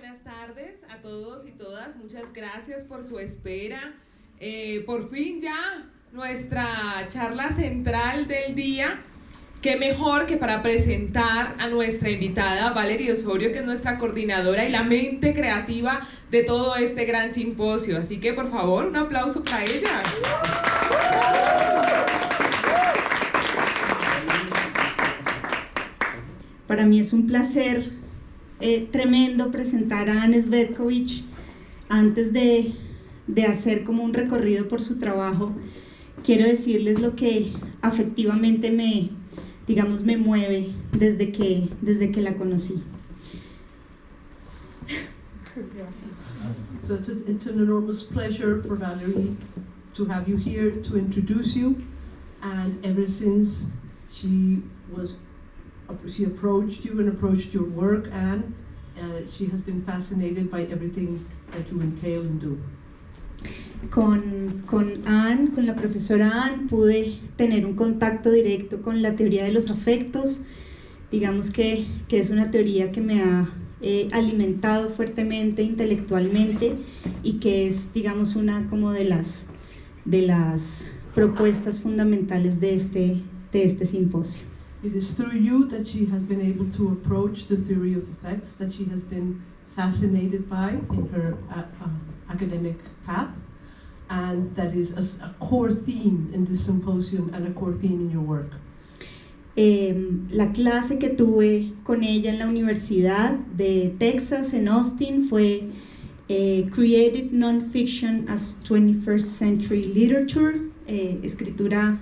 buenas tardes a todos y todas. Muchas gracias por su espera. Por fin ya nuestra charla central del día. Qué mejor que para presentar a nuestra invitada Valerie Osorio, que es nuestra coordinadora y la mente creativa de todo este gran simposio. Así que, por favor, un aplauso para ella. Para mí es un placer tremendo presentar a Anne Cvetkovich. Antes de hacer como un recorrido por su trabajo, quiero decirles lo que afectivamente me mueve desde que la conocí. So it's an enormous pleasure for Valerie to have you here, to introduce you, and ever since she approached you and approached your work, and she has been fascinated by everything that you entail and do. Con la profesora Anne, pude tener un contacto directo con la teoría de los afectos. Digamos que es una teoría que me ha alimentado fuertemente intelectualmente y que es, digamos, una como de las propuestas fundamentales de este simposio. It is through you that she has been able to approach the theory of effects that she has been fascinated by in her academic path, and that is a core theme in this symposium and a core theme in your work. La clase que tuve con ella en la Universidad de Texas en Austin fue Creative Non-Fiction as 21st Century Literature, escritura,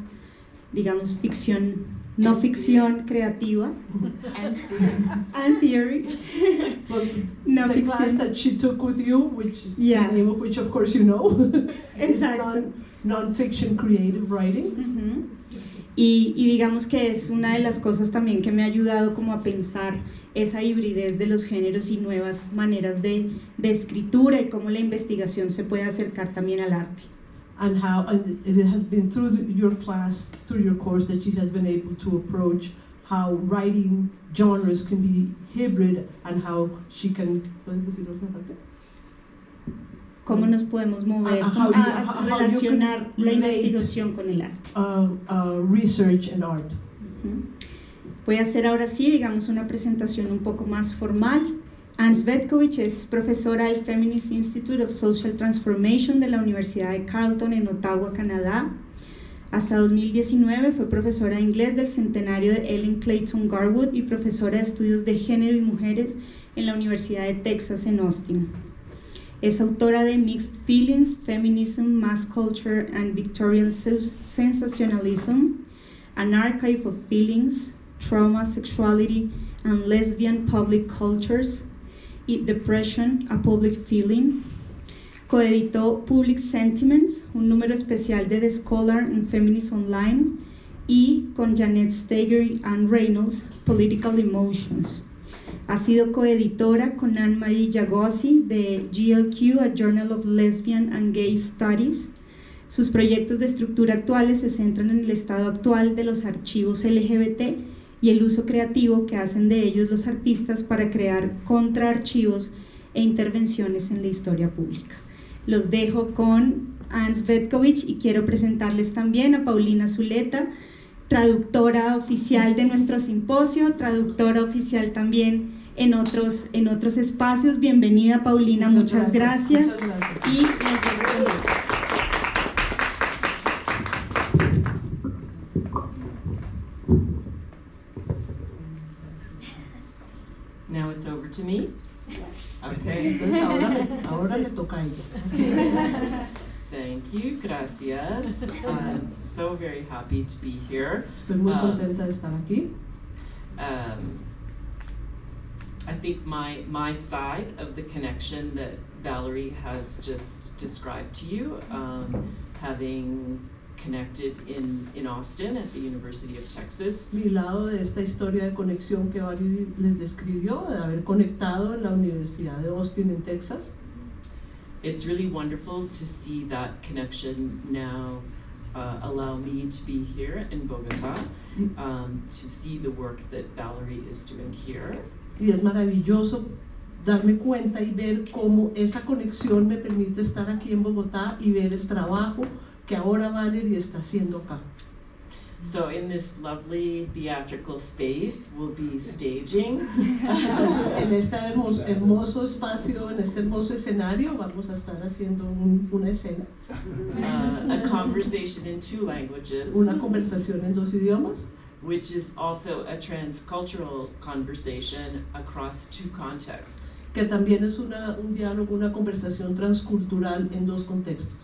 digamos, ficción, no ficción creativa, and theory. Well, no the fiction. class that she took with you, which the name of which of course you know, is non-fiction creative writing. Uh-huh. Y digamos que es una de las cosas también que me ha ayudado como a pensar esa hibridez de los géneros y nuevas maneras de escritura y cómo la investigación se puede acercar también al arte. And it has been through your class, through your course, that she has been able to approach how writing genres can be hybrid and how she can. ¿Cómo nos podemos mover a relacionar la investigación con el arte? Research and art. Voy a hacer ahora sí, digamos, una presentación un poco más formal. Anne Cvetkovich es profesora del Feminist Institute of Social Transformation de la Universidad de Carleton en Ottawa, Canadá. Hasta 2019 fue profesora de inglés del centenario de Ellen Clayton Garwood y profesora de estudios de género y mujeres en la Universidad de Texas en Austin. Es autora de Mixed Feelings, Feminism, Mass Culture and Victorian Sensationalism, An Archive of Feelings, Trauma, Sexuality and Lesbian Public Cultures, y Depression, A Public Feeling. Coeditó Public Sentiments, un número especial de The Scholar and Feminist Online, y con Janet Steger y Anne Reynolds, Political Emotions. Ha sido coeditora con Anne-Marie Jagosi de GLQ, A Journal of Lesbian and Gay Studies. Sus proyectos de estructura actuales se centran en el estado actual de los archivos LGBT y el uso creativo que hacen de ellos los artistas para crear contraarchivos e intervenciones en la historia pública. Los dejo con Anne Cvetkovich y quiero presentarles también a Paulina Zuleta, traductora oficial de nuestro simposio, traductora oficial también en otros espacios. Bienvenida, Paulina, muchas gracias. Muchas gracias. Y nos vemos. Now it's over to me? Okay. Entonces ahora le toca a ella. Thank you, gracias. I'm so very happy to be here. Estoy muy contenta de estar aquí. I think my side of the connection that Valerie has just described to you, having connected in Austin at the University of Texas. Mi lado de esta historia de conexión que Valerie les describió, de haber conectado en la Universidad de Austin en Texas. It's really wonderful to see that connection now allow me to be here in Bogota, to see the work that Valerie is doing here. Y es maravilloso darme cuenta y ver cómo esa conexión me permite estar aquí en Bogotá y ver el trabajo que ahora Valerie está haciendo acá. So in this lovely theatrical space, we'll be staging Entonces, en este hermoso espacio, en este hermoso escenario, vamos a estar haciendo una escena, a conversation in 2 languages, una conversación en 2 idiomas, which is also a transcultural conversation across 2 contexts. que también es un diálogo, una conversación transcultural en 2 contextos.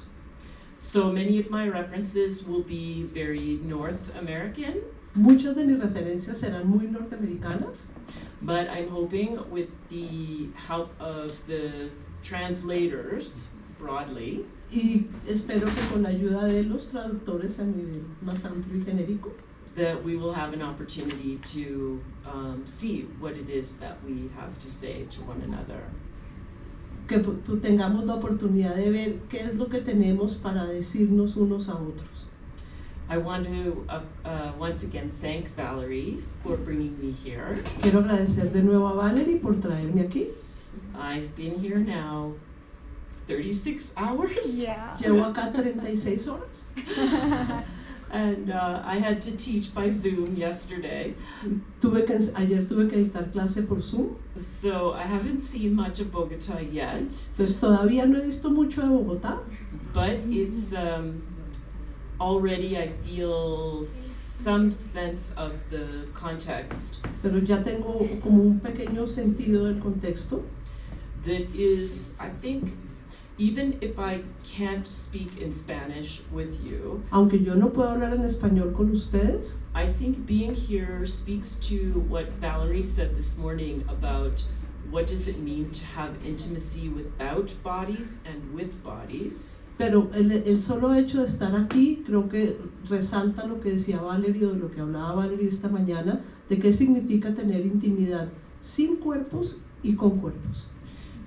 So many of my references will be very North American, Muchas de mis referencias serán muy norteamericanas, but I'm hoping with the help of the translators broadly, y espero que con la ayuda de los traductores a nivel más amplio y genérico, that we will have an opportunity to see what it is that we have to say to one another. que tengamos la oportunidad de ver qué es lo que tenemos para decirnos unos a otros. I want to once again thank Valerie for bringing me here. Quiero agradecer de nuevo a Valerie por traerme aquí. I've been here now 36 hours. Yeah. Llevo acá 36 horas. And I had to teach by Zoom yesterday, Ayer tuve que dictar clase por Zoom, so I haven't seen much of Bogota yet, entonces todavía no he visto mucho de Bogotá, but it's already I feel some sense of the context pero ya tengo como un pequeño sentido del contexto, that is, I think, even if I can't speak in Spanish with you, aunque yo no puedo hablar en español con ustedes. I think being here speaks to what Valerie said this morning about what does it mean to have intimacy without bodies and with bodies. Pero el solo hecho de estar aquí creo que resalta lo que decía Valerie o de lo que hablaba Valerie esta mañana, de qué significa tener intimidad sin cuerpos y con cuerpos.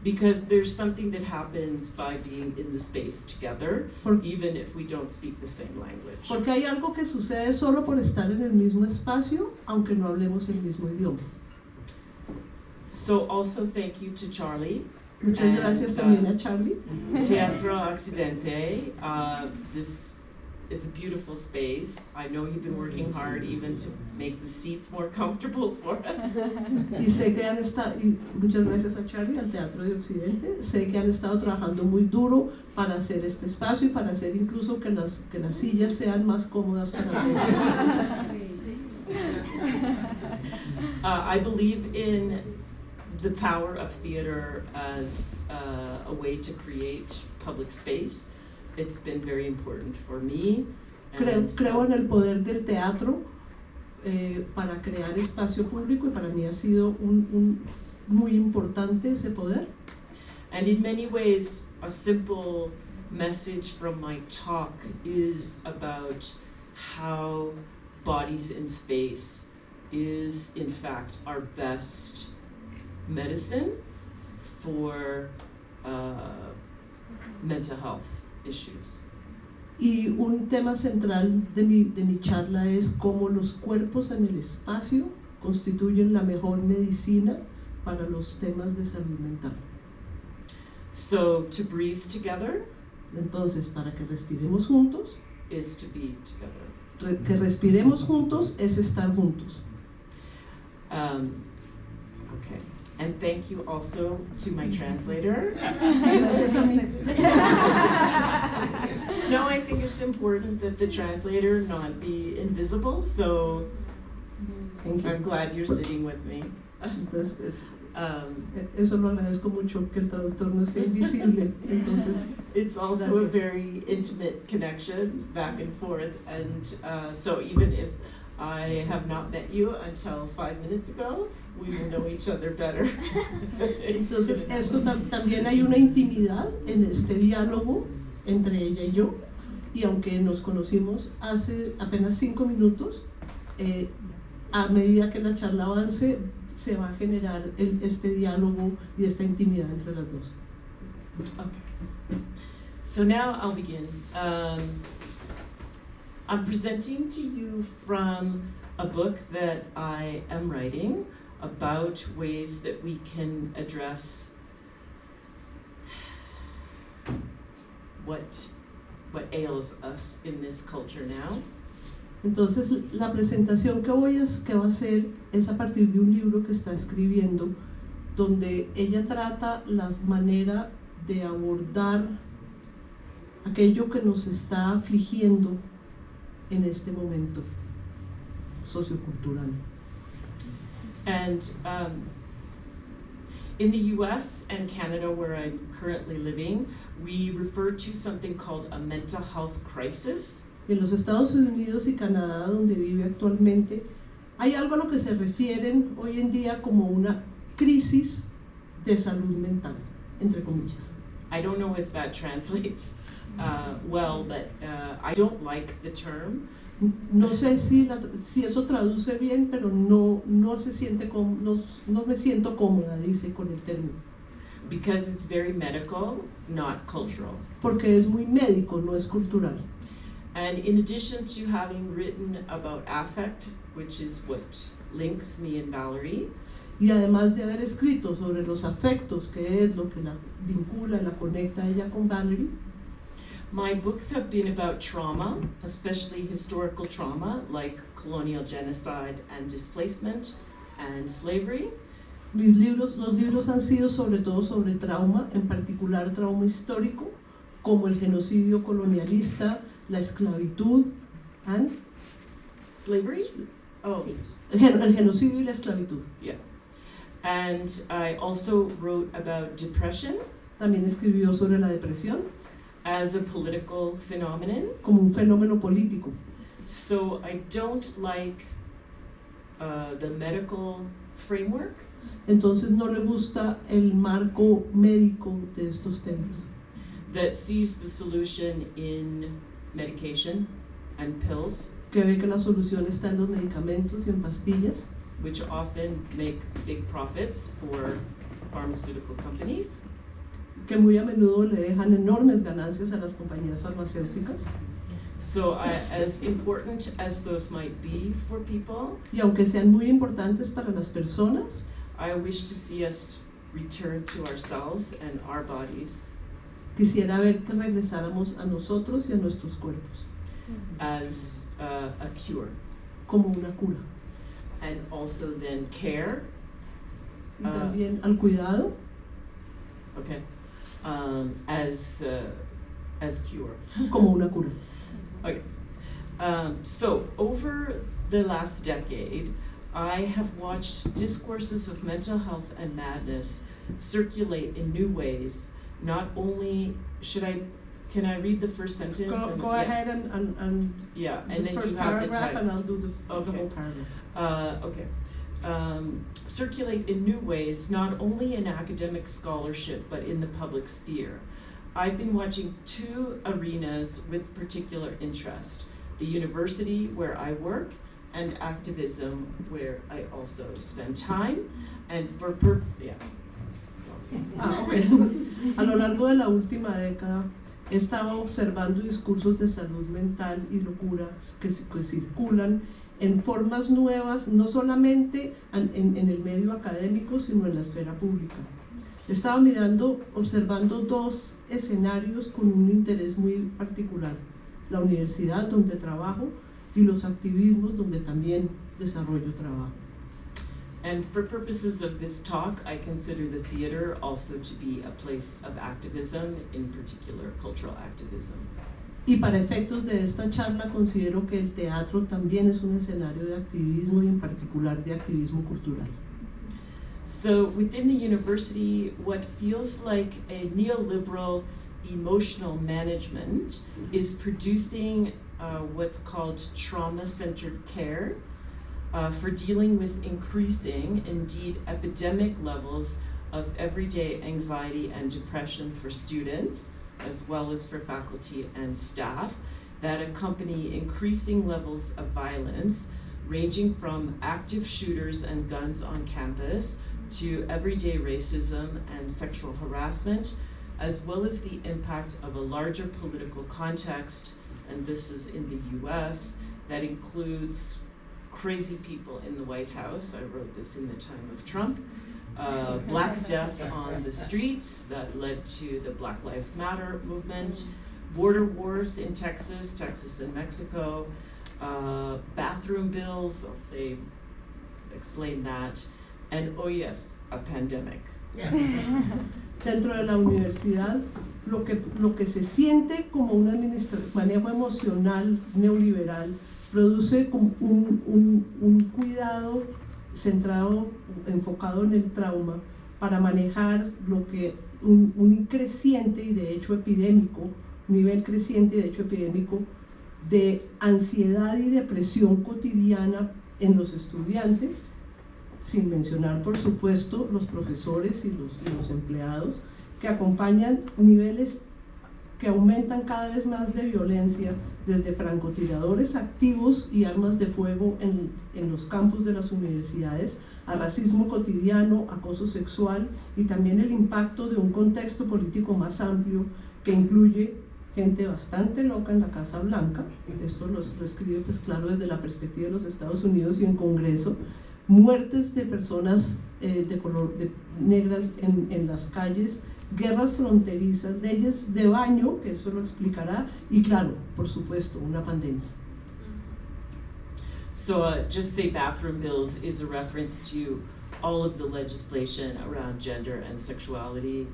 Because there's something that happens by being in the space together, even if we don't speak the same language. Porque hay algo que sucede solo por estar en el mismo espacio, aunque no hablemos el mismo idioma. So also thank you to Charlie. Muchas gracias también a Charlie. Teatro Occidente. This is a beautiful space. I know you've been working hard even to make the seats more comfortable for us. Y sé que han estado, y muchas gracias a Charlie, al Teatro de Occidente, sé que han estado trabajando muy duro para hacer este espacio y para hacer incluso que las sillas sean más cómodas para todos. I believe in the power of theater as a way to create public space. It's been very important for me. Creo en el poder del teatro para crear espacio público y para mí ha sido muy importante ese poder. And in many ways, a simple message from my talk is about how bodies in space is in fact our best medicine for mental health issues. Y un tema central de mi charla es cómo los cuerpos en el espacio constituyen la mejor medicina para los temas de salud mental. So to breathe together Entonces, para que respiremos juntos, is to be together. que respiremos juntos es estar juntos. Okay. And thank you also to my translator. Gracias a mí. No, I think it's important that the translator not be invisible, so Thank you. I'm glad you're sitting with me. Entonces, eso lo agradezco mucho, que el traductor no sea invisible. Entonces, It's also a gracias. very intimate connection back and forth, and so even if I have not met you until 5 minutes ago, we will know each other better. Entonces eso también hay una intimidad en este diálogo entre ella y yo, y aunque nos conocimos hace apenas 5 minutos, a medida que la charla avance, se va a generar este diálogo y esta intimidad entre las dos. Okay. So now I'll begin. I'm presenting to you from a book that I am writing about ways that we can address what ails us in this culture now. Entonces, la presentación que va a hacer es a partir de un libro que está escribiendo, donde ella trata la manera de abordar aquello que nos está afligiendo en este momento sociocultural. And in the US and Canada, where I'm currently living, we refer to something called a mental health crisis. En los Estados Unidos y Canadá, donde vive actualmente, hay algo a lo que se refieren hoy en día como una crisis de salud mental, entre comillas. I don't know if that translates well, but I don't like the term. No sé si eso traduce bien, pero no me siento cómoda, dice, con el término. Because it's very medical, not cultural. Porque es muy médico, no es cultural. And in addition to having written about affect, which is what links me and Valerie, y además de haber escrito sobre los afectos, que es lo que la vincula, la conecta a ella con Valerie, my books have been about trauma, especially historical trauma, like colonial genocide and displacement and slavery. Los libros han sido sobre todo sobre trauma, en particular trauma histórico, como el genocidio colonialista, la esclavitud, and slavery? Oh. El genocidio y la esclavitud. Yeah. And I also wrote about depression. También escribió sobre la depresión. As a political phenomenon. Como un fenómeno político. So I don't like the medical framework. Entonces no le gusta el marco médico de estos temas. That sees the solution in medication and pills. Que ve que la solución está en los medicamentos y en pastillas. Which often make big profits for pharmaceutical companies. Que muy a menudo le dejan enormes ganancias a las compañías farmacéuticas. So as important as those might be for people, y aunque sean muy importantes para las personas, I wish to see us return to ourselves and our bodies. Quisiera ver que regresáramos a nosotros y a nuestros cuerpos. As a cure. Como una cura. And also then care. Y también al cuidado. Okay. As cure. Como una cura. Okay. So over the last decade, I have watched discourses of mental health and madness circulate in new ways. Not only can I read the first sentence? Go ahead and yeah, and then first you have the paragraph, text. and I'll do the whole paragraph. Okay. Circulate in new ways, not only in academic scholarship, but in the public sphere. I've been watching two arenas with particular interest: the university where I work, and activism where I also spend time. And okay. A lo largo de la última década estaba observando discursos de salud mental y locura que circulan en formas nuevas, no solamente en el medio académico, sino en la esfera pública. Estaba observando dos escenarios con un interés muy particular: la universidad donde trabajo y los activismos donde también desarrollo trabajo. And for purposes of this talk, I consider the theater also to be a place of activism, in particular cultural activism. Y para efectos de esta charla considero que el teatro también es un escenario de activismo y en particular de activismo cultural. So within the university, what feels like a neoliberal emotional management is producing what's called trauma-centered care for dealing with increasing, indeed epidemic levels of everyday anxiety and depression for students, as well as for faculty and staff, that accompany increasing levels of violence, ranging from active shooters and guns on campus to everyday racism and sexual harassment, as well as the impact of a larger political context, and this is in the US, that includes crazy people in the White House. I wrote this in the time of Trump. Black death on the streets that led to the Black Lives Matter movement. Border wars in Texas and Mexico. Bathroom bills, explain that. And oh yes, a pandemic. Dentro de la universidad, lo que se siente como un manejo emocional neoliberal produce como un cuidado centrado, enfocado en el trauma, para manejar lo que un creciente y de hecho epidémico, nivel creciente y de hecho epidémico de ansiedad y depresión cotidiana en los estudiantes, sin mencionar por supuesto los profesores y los empleados, que acompañan niveles que aumentan cada vez más de violencia, desde francotiradores activos y armas de fuego en los campus de las universidades, a racismo cotidiano, acoso sexual y también el impacto de un contexto político más amplio que incluye gente bastante loca en la Casa Blanca. Esto lo escribe pues claro desde la perspectiva de los Estados Unidos y en Congreso, muertes de personas negras en las calles, guerras fronterizas, leyes de baño, que eso lo explicará, y claro, por supuesto, una pandemia. So just say bathroom bills is a reference to all of the legislation around gender and sexuality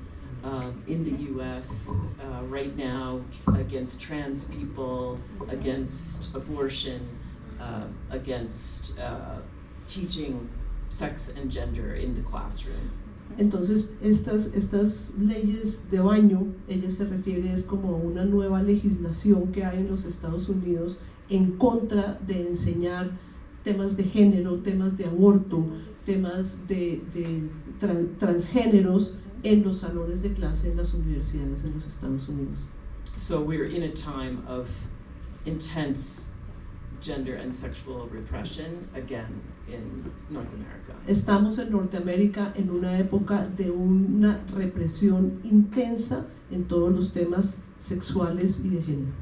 in the US right now, against trans people, against abortion, against teaching sex and gender in the classroom. Entonces, estas leyes de baño, ella se refiere es como a una nueva legislación que hay en los Estados Unidos en contra de enseñar temas de género, temas de aborto, temas de transgéneros en los salones de clase en las universidades en los Estados Unidos. So we're in a time of intense gender and sexual repression, again, in North America. Estamos en Norteamérica en una época de una represión intensa en todos los temas sexuales y de género.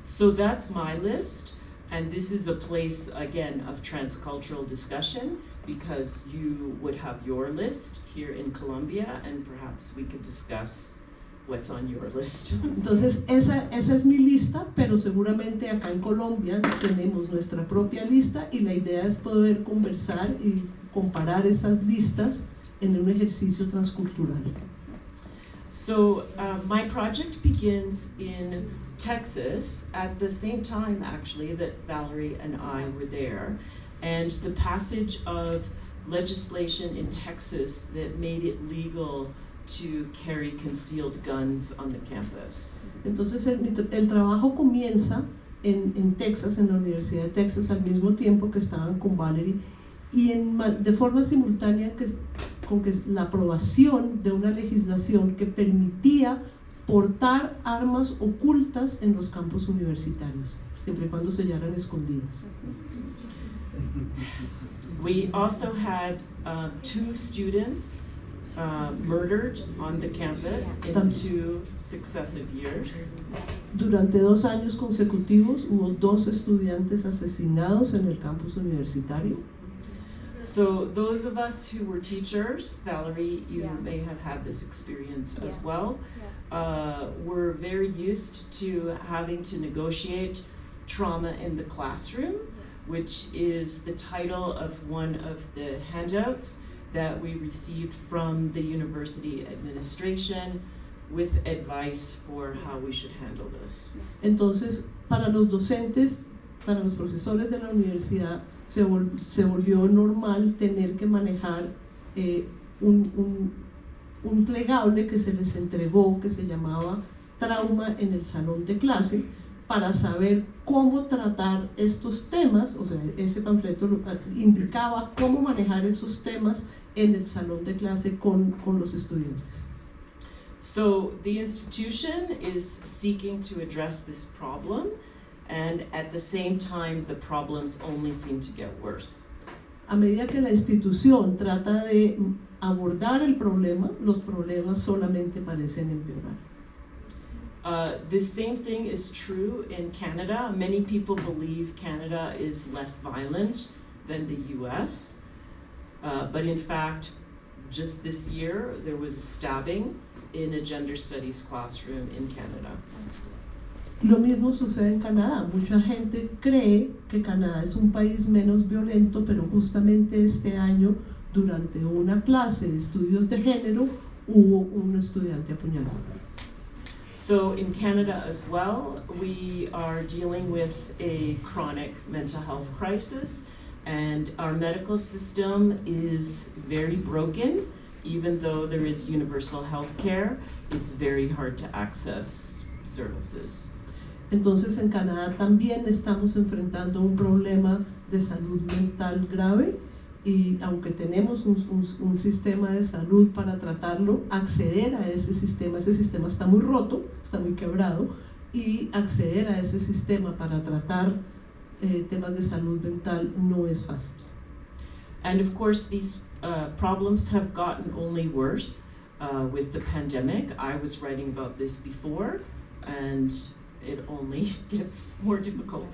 So that's my list, and this is a place, again, of transcultural discussion, because you would have your list here in Colombia, and perhaps we could discuss what's on your list. Entonces esa es mi lista, pero seguramente acá en Colombia tenemos nuestra propia lista y la idea es poder conversar y comparar esas listas en un ejercicio transcultural. So my project begins in Texas at the same time actually that Valerie and I were there, and the passage of legislation in Texas that made it legal to carry concealed guns on the campus. Entonces el trabajo comienza en Texas, en la Universidad de Texas, al mismo tiempo que estaban con Valerie, y de forma simultánea con que la aprobación de una legislación que permitía portar armas ocultas en los campus universitarios, siempre y cuando se hallaran escondidas. We also had 2 students murdered on the campus in 2 successive years. Durante 2 años consecutivos hubo 2 estudiantes asesinados en el campus universitario. So those of us who were teachers, Valerie, you may have had this experience as well, were very used to having to negotiate trauma in the classroom, which is the title of one of the handouts that we received from the university administration with advice for how we should handle this. Entonces, para los docentes, para los profesores de la universidad, se volvió normal tener que manejar un plegable que se les entregó, que se llamaba Trauma en el salón de clase, para saber cómo tratar estos temas. O sea, ese panfleto indicaba cómo manejar esos temas en el salón de clase con los estudiantes. So the institution is seeking to address this problem, and at the same time the problems only seem to get worse. A medida que la institución trata de abordar el problema, los problemas solamente parecen empeorar. The same thing is true in Canada. Many people believe Canada is less violent than the US. But in fact, just this year, there was a stabbing in a gender studies classroom in Canada. Lo mismo sucede en Canadá. Mucha gente cree que Canadá es un país menos violento, pero justamente este año, durante una clase de estudios de género, hubo un estudiante apuñalado. So in Canada as well, we are dealing with a chronic mental health crisis, and our medical system is very broken. Even though there is universal health care, it's very hard to access services. Entonces en Canadá también estamos enfrentando un problema de salud mental grave, y aunque tenemos un sistema de salud para tratarlo, acceder a ese sistema está muy roto, está muy quebrado, y acceder a ese sistema para tratar temas de salud mental no es fácil. And of course these problems have gotten only worse with the pandemic. I was writing about this before, and it only gets more difficult.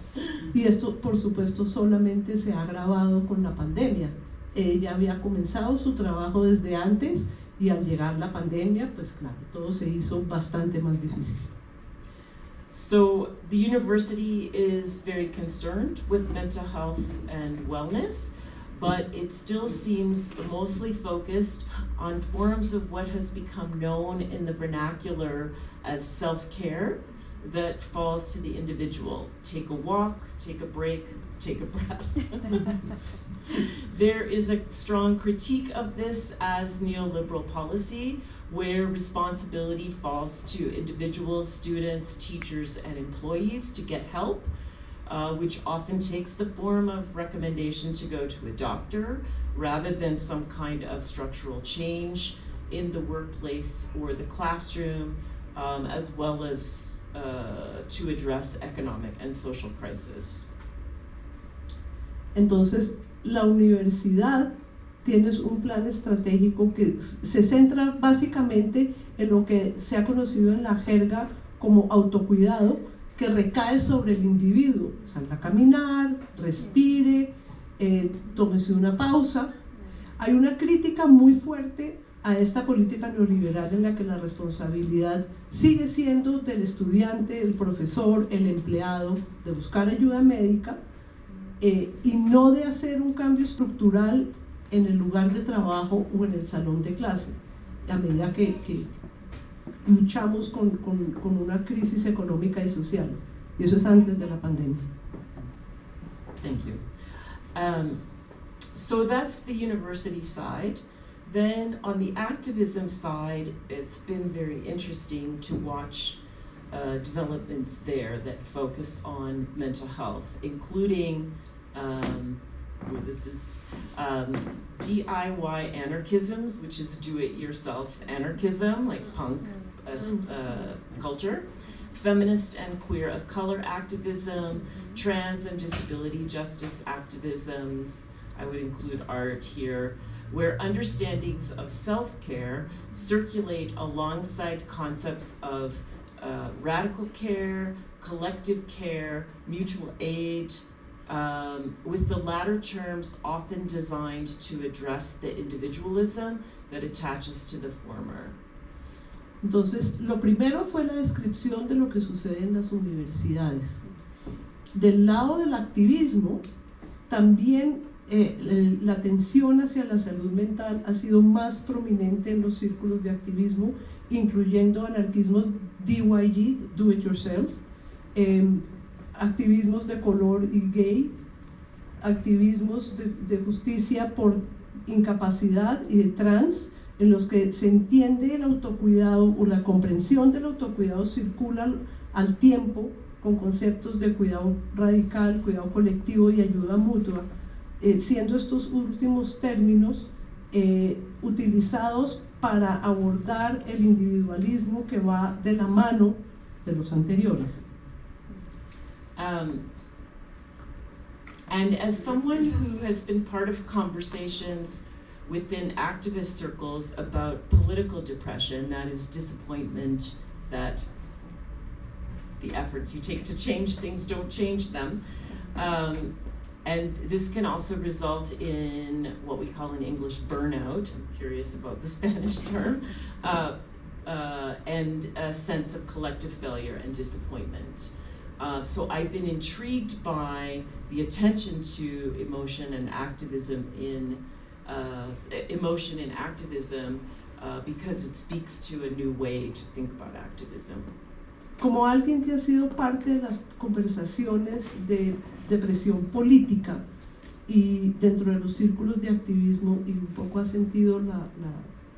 Y esto, por supuesto, solamente se ha agravado con la pandemia. Ella había comenzado su trabajo desde antes, y al llegar la pandemia, pues claro, todo se hizo bastante más difícil. So the university is very concerned with mental health and wellness, but it still seems mostly focused on forms of what has become known in the vernacular as self-care that falls to the individual. Take a walk, take a break, take a breath. There is a strong critique of this as neoliberal policy, where responsibility falls to individuals, students, teachers, and employees to get help, which often takes the form of recommendation to go to a doctor rather than some kind of structural change in the workplace or the classroom, as well as to address economic and social crisis. Entonces, la universidad tiene un plan estratégico que se centra básicamente en lo que se ha conocido en la jerga como autocuidado, que recae sobre el individuo. Salga a caminar, respire, tómese una pausa. Hay una crítica muy fuerte a esta política neoliberal en la que la responsabilidad sigue siendo del estudiante, el profesor, el empleado, de buscar ayuda médica, y no de hacer un cambio estructural en el lugar de trabajo o en el salón de clase, a medida que luchamos con una crisis económica y social, y eso es antes de la pandemia. Thank you. So that's the university side. Then on the activism side, it's been very interesting to watch developments there that focus on mental health, including DIY anarchisms, which is do-it-yourself anarchism, like punk culture, feminist and queer of color activism, trans and disability justice activisms. I would include art here, where understandings of self-care circulate alongside concepts of radical care, collective care, mutual aid, with the latter terms often designed to address the individualism that attaches to the former. Entonces, lo primero fue la descripción de lo que sucede en las universidades. Del lado del activismo, también la atención hacia la salud mental ha sido más prominente en los círculos de activismo, incluyendo anarquismos DIY, do it yourself, activismos de color y gay, activismos de justicia por incapacidad y de trans, en los que se entiende el autocuidado o la comprensión del autocuidado circula al tiempo con conceptos de cuidado radical, cuidado colectivo y ayuda mutua, siendo estos últimos términos utilizados para abordar el individualismo que va de la mano de los anteriores. And as someone who has been part of conversations within activist circles about political depression, that is disappointment that the efforts you take to change things don't change them, And this can also result in what we call in English burnout. I'm curious about the Spanish term. And a sense of collective failure and disappointment. So I've been intrigued by the attention to emotion and activism because it speaks to a new way to think about activism. Como alguien que ha sido parte de las conversaciones de presión política y dentro de los círculos de activismo, y un poco ha sentido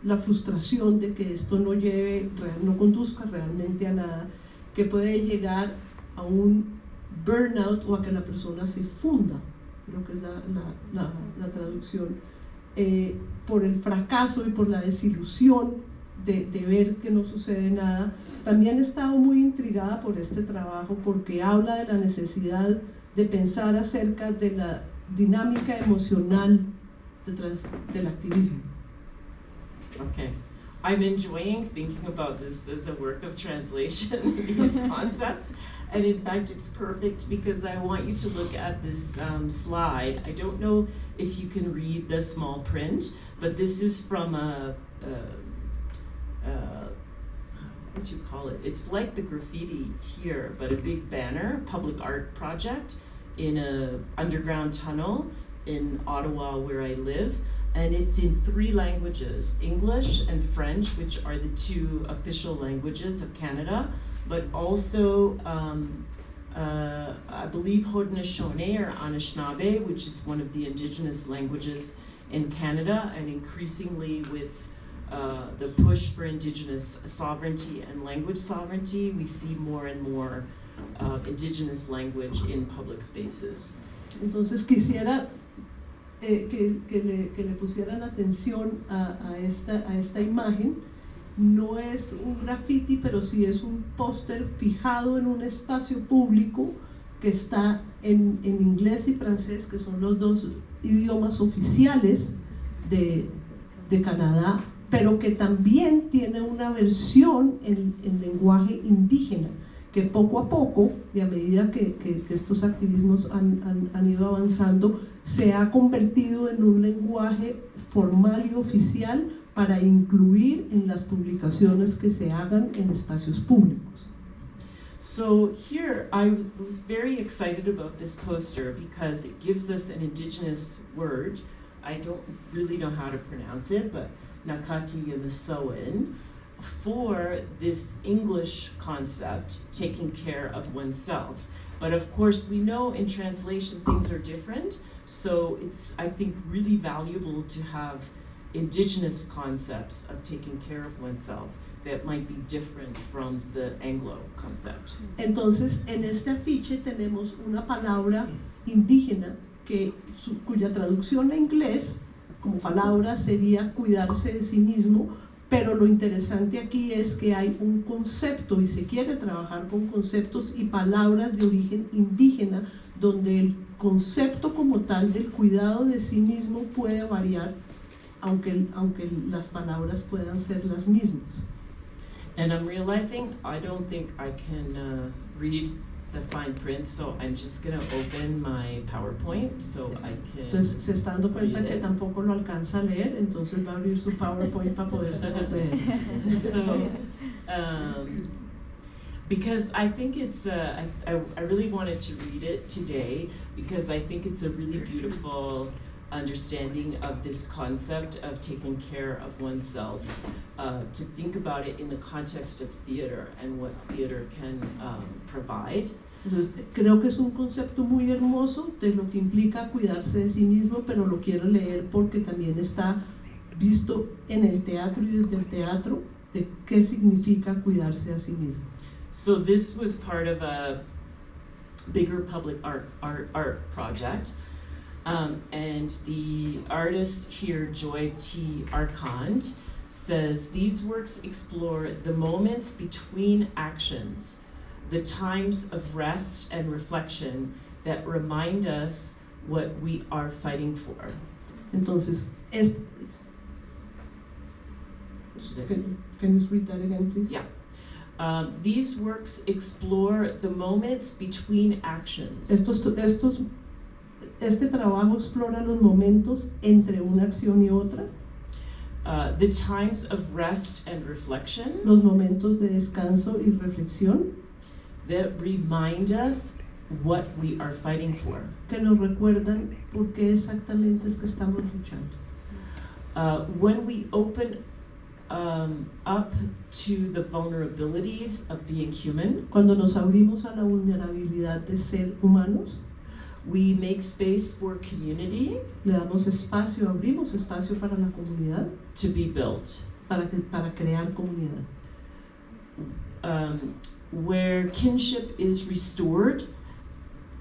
la frustración de que esto no conduzca realmente a nada, que puede llegar a un burnout o a que la persona se funda, creo que es la traducción, por el fracaso y por la desilusión de ver que no sucede nada. También he estado muy intrigada por este trabajo porque habla de la necesidad de pensar acerca de la dinámica emocional detrás del activismo. Okay, I'm enjoying thinking about this as a work of translation, these concepts, and in fact it's perfect because I want you to look at this slide. I don't know if you can read the small print, but this is from what do you call it? It's like the graffiti here, but a big banner, public art project in a underground tunnel in Ottawa where I live. And it's in 3 languages, English and French, which are the 2 official languages of Canada, but also I believe Haudenosaunee or Anishinaabe, which is one of the indigenous languages in Canada, and increasingly with the push for indigenous sovereignty and language sovereignty, we see more and more indigenous language in public spaces. Entonces quisiera que le pusieran atención a esta imagen. No es un graffiti, pero sí es un póster fijado en un espacio público que está en inglés y francés, que son los 2 idiomas oficiales de Canadá, pero que también tiene una versión en lenguaje indígena, que poco a poco, y a medida que estos activismos han ido avanzando, se ha convertido en un lenguaje formal y oficial para incluir en las publicaciones que se hagan en espacios públicos. So here I was very excited about this poster because it gives us an indigenous word. I don't really know how to pronounce it, but Nakati Yamasoan, for this English concept, taking care of oneself. But of course, we know in translation things are different, so it's, I think, really valuable to have indigenous concepts of taking care of oneself that might be different from the Anglo concept. Entonces, en este afiche tenemos una palabra indígena cuya traducción a inglés como palabra sería cuidarse de sí mismo, pero lo interesante aquí es que hay un concepto y se quiere trabajar con conceptos y palabras de origen indígena, donde el concepto como tal del cuidado de sí mismo puede variar, aunque las palabras puedan ser las mismas. And I'm realizing I don't think I can read the fine print, so I'm just going to open my PowerPoint so I can. Entonces se está dando cuenta que tampoco lo alcanza a leer, entonces va a abrir su PowerPoint para poderse leer. So, because I think it's, I really wanted to read it today because I think it's a really beautiful understanding of this concept of taking care of oneself, to think about it in the context of theater and what theater can provide. Entonces, creo que es un concepto muy hermoso de lo que implica cuidarse de sí mismo, pero lo quiero leer porque también está visto en el teatro y desde el teatro de qué significa cuidarse a sí mismo. So this was part of a bigger public art project. And the artist here, Joy T. Arcand, says these works explore the moments between actions, the times of rest and reflection that remind us what we are fighting for. Entonces, can you read that again, please? Yeah. These works explore the moments between actions. este trabajo explora los momentos entre una acción y otra, the times of rest and reflection los momentos de descanso y reflexión, that remind us what we are fighting for. que nos recuerdan por qué exactamente es que estamos luchando. When we open up to the vulnerabilities of being human, Cuando nos abrimos a la vulnerabilidad de ser humanos, we make space for community le damos espacio, abrimos espacio para la comunidad, to be built. para crear comunidad. Where kinship is restored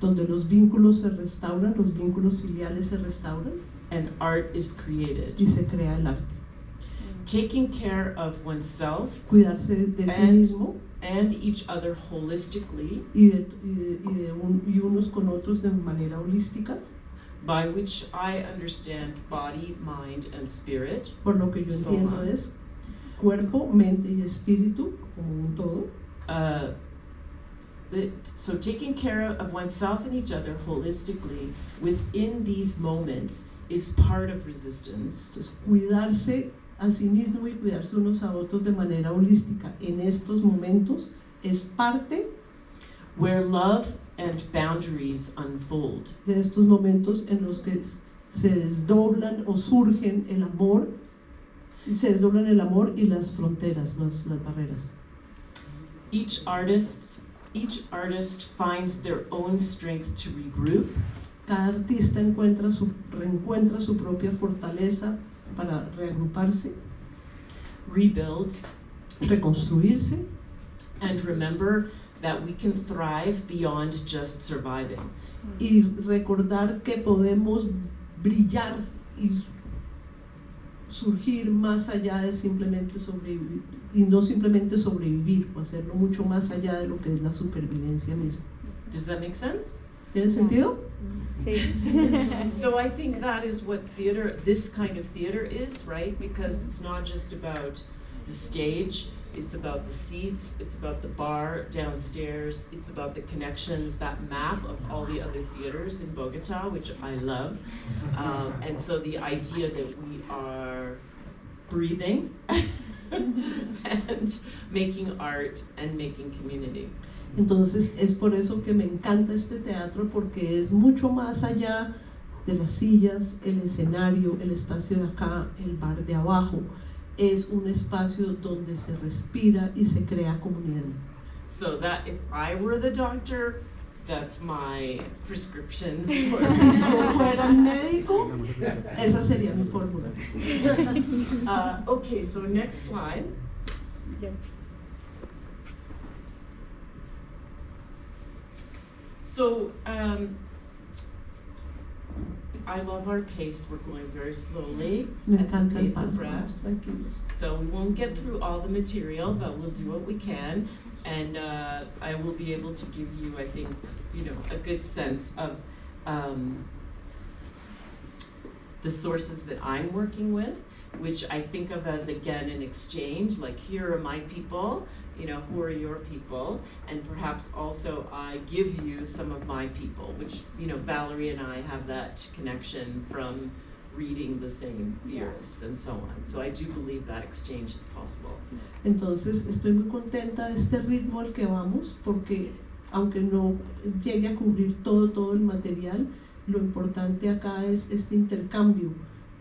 Donde los vínculos se restauran, los vínculos filiales se restauran and art is created. y se crea el arte. Taking care of oneself Cuidarse de sí mismo and each other holistically, y unos con otros de manera holística, by which I understand body, mind, and spirit. por lo que yo So entiendo on. es cuerpo, mente y espíritu como un todo. So taking care of oneself and each other holistically within these moments is part of resistance. Entonces, cuidarse a sí mismo y cuidarse unos a otros de manera holística en estos momentos es parte Where love and boundaries unfold. de estos momentos en los que se desdoblan o surgen el amor, se desdoblan el amor y las fronteras, las barreras. Each artist finds their own strength to regroup, Cada artista reencuentra su propia fortaleza para reagruparse, rebuild, reconstruirse and remember that we can thrive beyond just surviving. y recordar que podemos brillar y surgir más allá de simplemente sobrevivir, y no simplemente sobrevivir, o hacerlo mucho más allá de lo que es la supervivencia misma. Does that make sense? ¿Tiene sentido? So I think that is what theater, this kind of theater is, right? Because it's not just about the stage, it's about the seats, it's about the bar downstairs, it's about the connections, that map of all the other theaters in Bogota, which I love. And so the idea that we are breathing and making art and making community. Entonces es por eso que me encanta este teatro, porque es mucho más allá de las sillas, el escenario, el espacio de acá, el bar de abajo. Es un espacio donde se respira y se crea comunidad. So that if I were the doctor, that's my prescription. Si yo fuera el médico, esa sería mi fórmula. Okay, so next slide. So I love our pace. We're going very slowly Me at the encanta el pace of paso, breath. tranquilos. So we won't get through all the material, but we'll do what we can, and I will be able to give you, I think, a good sense of the sources that I'm working with, which I think of as, again, an exchange, like here are my people, who are your people, and perhaps also I give you some of my people, which, Valerie and I have that connection from reading the same theorists and so on. So I do believe that exchange is possible. Entonces estoy muy contenta de este ritmo al que vamos, porque aunque no llegue a cubrir todo el material, lo importante acá es este intercambio.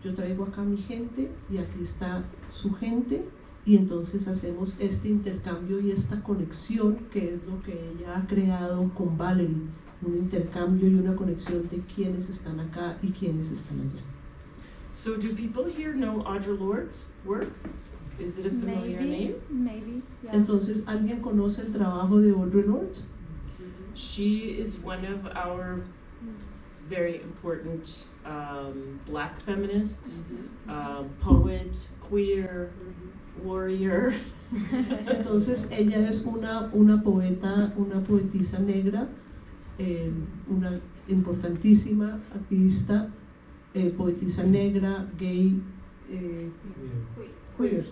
Yo traigo acá mi gente y aquí está su gente, y entonces hacemos este intercambio y esta conexión, que es lo que ella ha creado con Valerie, un intercambio y una conexión de quienes están acá y quienes están allá. So do people here know Audre Lorde's work? Is it a familiar name? Maybe, yeah. Entonces, ¿alguien conoce el trabajo de Audre Lorde? She is one of our very important Black feminists, poet, queer, warrior. Entonces ella es una poeta, una poetisa negra, una importantísima activista, poetisa negra, gay, queer.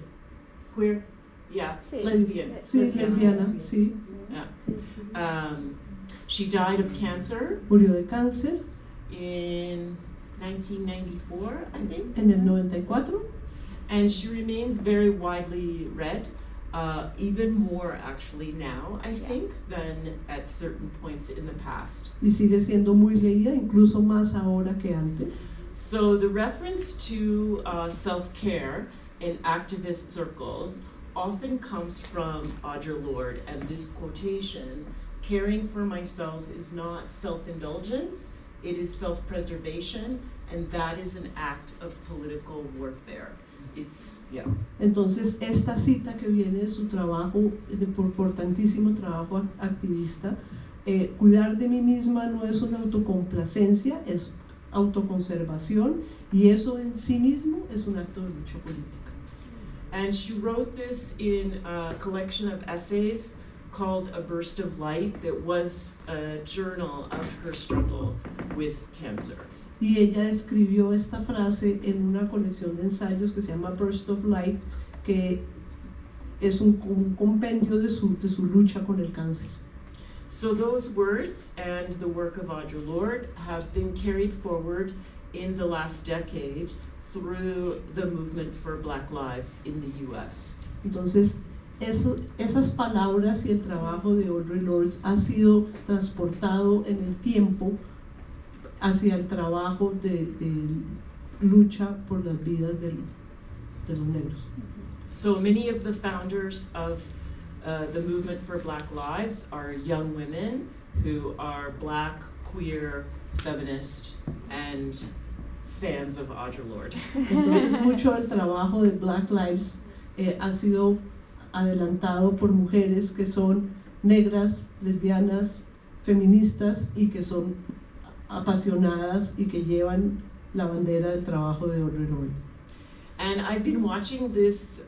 Queer, yeah, Sí. lesbian. Sí, lesbiana, sí. Yeah. She died of cancer, Murió de cáncer in 1994, I think. En el 94. And she remains very widely read, even more actually now, I think, than at certain points in the past. Y sigue siendo muy leída, incluso más ahora que antes. So the reference to self-care in activist circles often comes from Audre Lorde, and this quotation, "Caring for myself is not self-indulgence, it is self-preservation, and that is an act of political warfare." It's, yeah. Entonces, esta cita que viene de su trabajo, por tantísimo trabajo activista, cuidar de mí misma no es una autocomplacencia, es autoconservación, y eso en sí mismo es un acto de lucha política. And she wrote this in a collection of essays called A Burst of Light that was a journal of her struggle with cancer. Y ella escribió esta frase en una colección de ensayos que se llama Burst of Light, que es un compendio de su lucha con el cáncer. So those words and the work of Audre Lorde have been carried forward in the last decade through the movement for Black Lives in the US. Entonces, esas palabras y el trabajo de Audre Lorde ha sido transportado en el tiempo hacia el trabajo de lucha por las vidas de los negros. So many of the founders of the movement for Black Lives are young women who are Black, queer, feminist, and fans of Audre Lorde. Entonces, mucho del trabajo de Black Lives ha sido adelantado por mujeres que son negras, lesbianas, feministas y que son apasionadas y que llevan la bandera del trabajo de Audre Lorde. And I've been watching this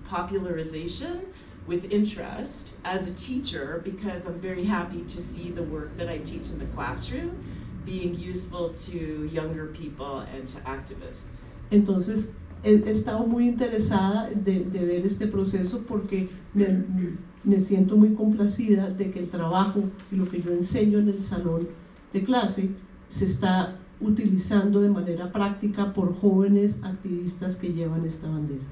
popularization with interest as a teacher because I'm very happy to see the work that I teach in the classroom being useful to younger people and to activists. Entonces, he estado muy interesada de ver este proceso porque me siento muy complacida de que el trabajo y lo que yo enseño en el salón de clase se está utilizando de manera práctica por jóvenes activistas que llevan esta bandera.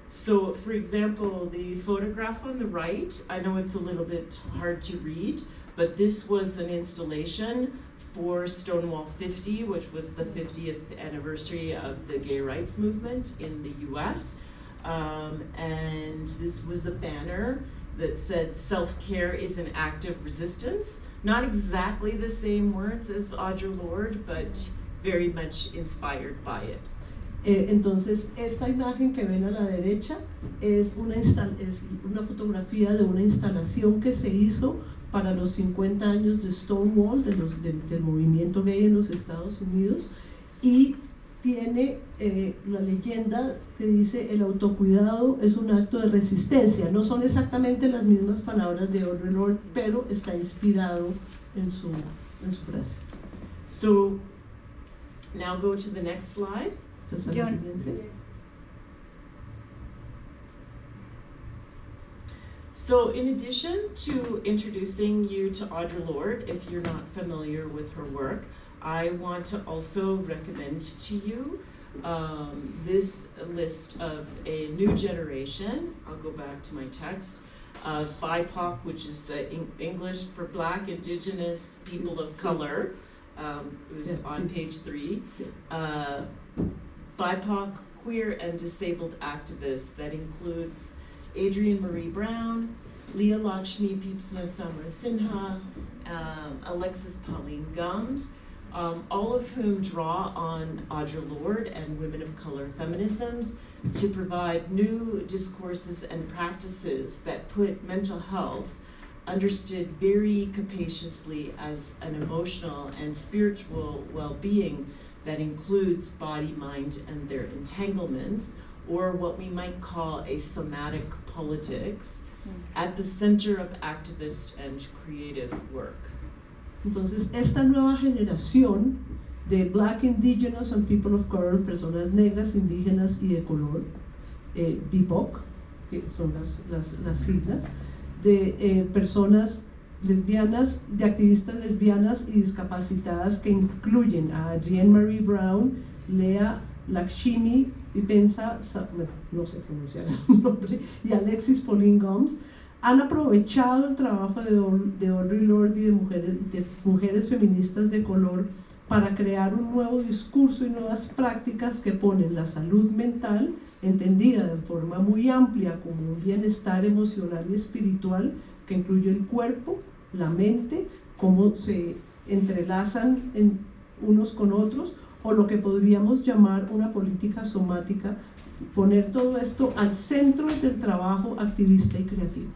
So, for example, the photograph on the right, I know it's a little bit hard to read, but this was an installation for Stonewall 50, which was the 50th anniversary of the gay rights movement in the US. And this was a banner that said, "Self-care is an act of resistance." Not exactly the same words as Audre Lorde, but very much inspired by it. Entonces, esta imagen que ven a la derecha es una fotografía de una instalación que se hizo para los 50 años de Stonewall, del movimiento gay en los Estados Unidos, y tiene la leyenda que dice: "El autocuidado es un acto de resistencia". No son exactamente las mismas palabras de Audre Lorde, pero está inspirado en su frase. So, now go to the next slide. Entonces, a la siguiente. So, in addition to introducing you to Audre Lorde, if you're not familiar with her work, I want to also recommend to you this list of a new generation. I'll go back to my text of BIPOC, which is the English for Black, Indigenous, People of Color. It was on page 3. BIPOC, queer and disabled activists. That includes Adrienne Marie Brown, Leah Lakshmi Peepsna Samarasinha, Alexis Pauline Gumbs, all of whom draw on Audre Lorde and women of color feminisms to provide new discourses and practices that put mental health understood very capaciously as an emotional and spiritual well-being that includes body, mind, and their entanglements, or what we might call a somatic politics, at the center of activist and creative work. Entonces, esta nueva generación de Black, Indigenous and People of Color, personas negras, indígenas y de color, BIPOC, que son las siglas, de personas lesbianas, de activistas lesbianas y discapacitadas que incluyen a Jean-Marie Brown, Lea Lakshmi Vipensa, bueno, no sé pronunciar el nombre, y Alexis Pauline Gomes, han aprovechado el trabajo de Audre Lorde y de mujeres feministas de color para crear un nuevo discurso y nuevas prácticas que ponen la salud mental, entendida de forma muy amplia como un bienestar emocional y espiritual que incluye el cuerpo, la mente, cómo se entrelazan unos con otros, o lo que podríamos llamar una política somática, poner todo esto al centro del trabajo activista y creativo.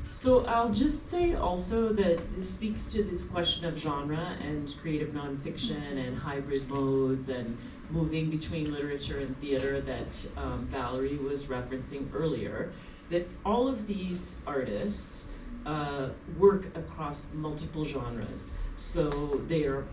So I'll just say also that this speaks to this question of genre and creative nonfiction and hybrid modes and moving between literature and theater that Valerie was referencing earlier, that all of these artists work across multiple genres. So they are,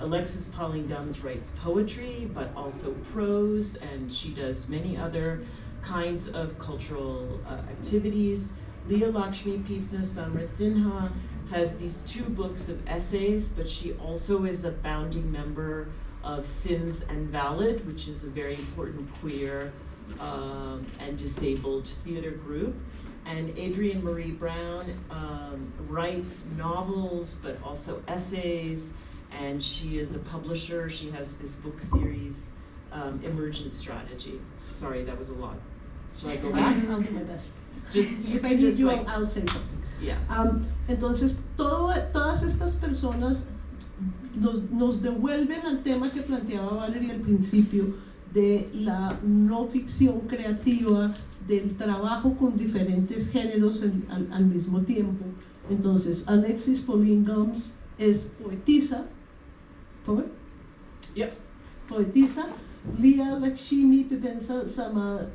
Alexis Pauline Gumbs writes poetry, but also prose, and she does many other kinds of cultural activities. Leah Lakshmi Peepsna Samra Sinha has these 2 books of essays, but she also is a founding member of Sins and Valid, which is a very important queer and disabled theater group. And Adrienne Marie Brown writes novels, but also essays, and she is a publisher. She has this book series, Emergent Strategy. Sorry, that was a lot. Shall I go back? I'll do my best. Just, If I need you, I'll say something. Yeah. Entonces, todas estas personas nos devuelven al tema que planteaba Valerie al principio, de la no ficción creativa, del trabajo con diferentes géneros al mismo tiempo. Entonces, Alexis Pauline Gumbs es poetisa, Yep. poetisa. Leah Lakshmi Vipensa Samra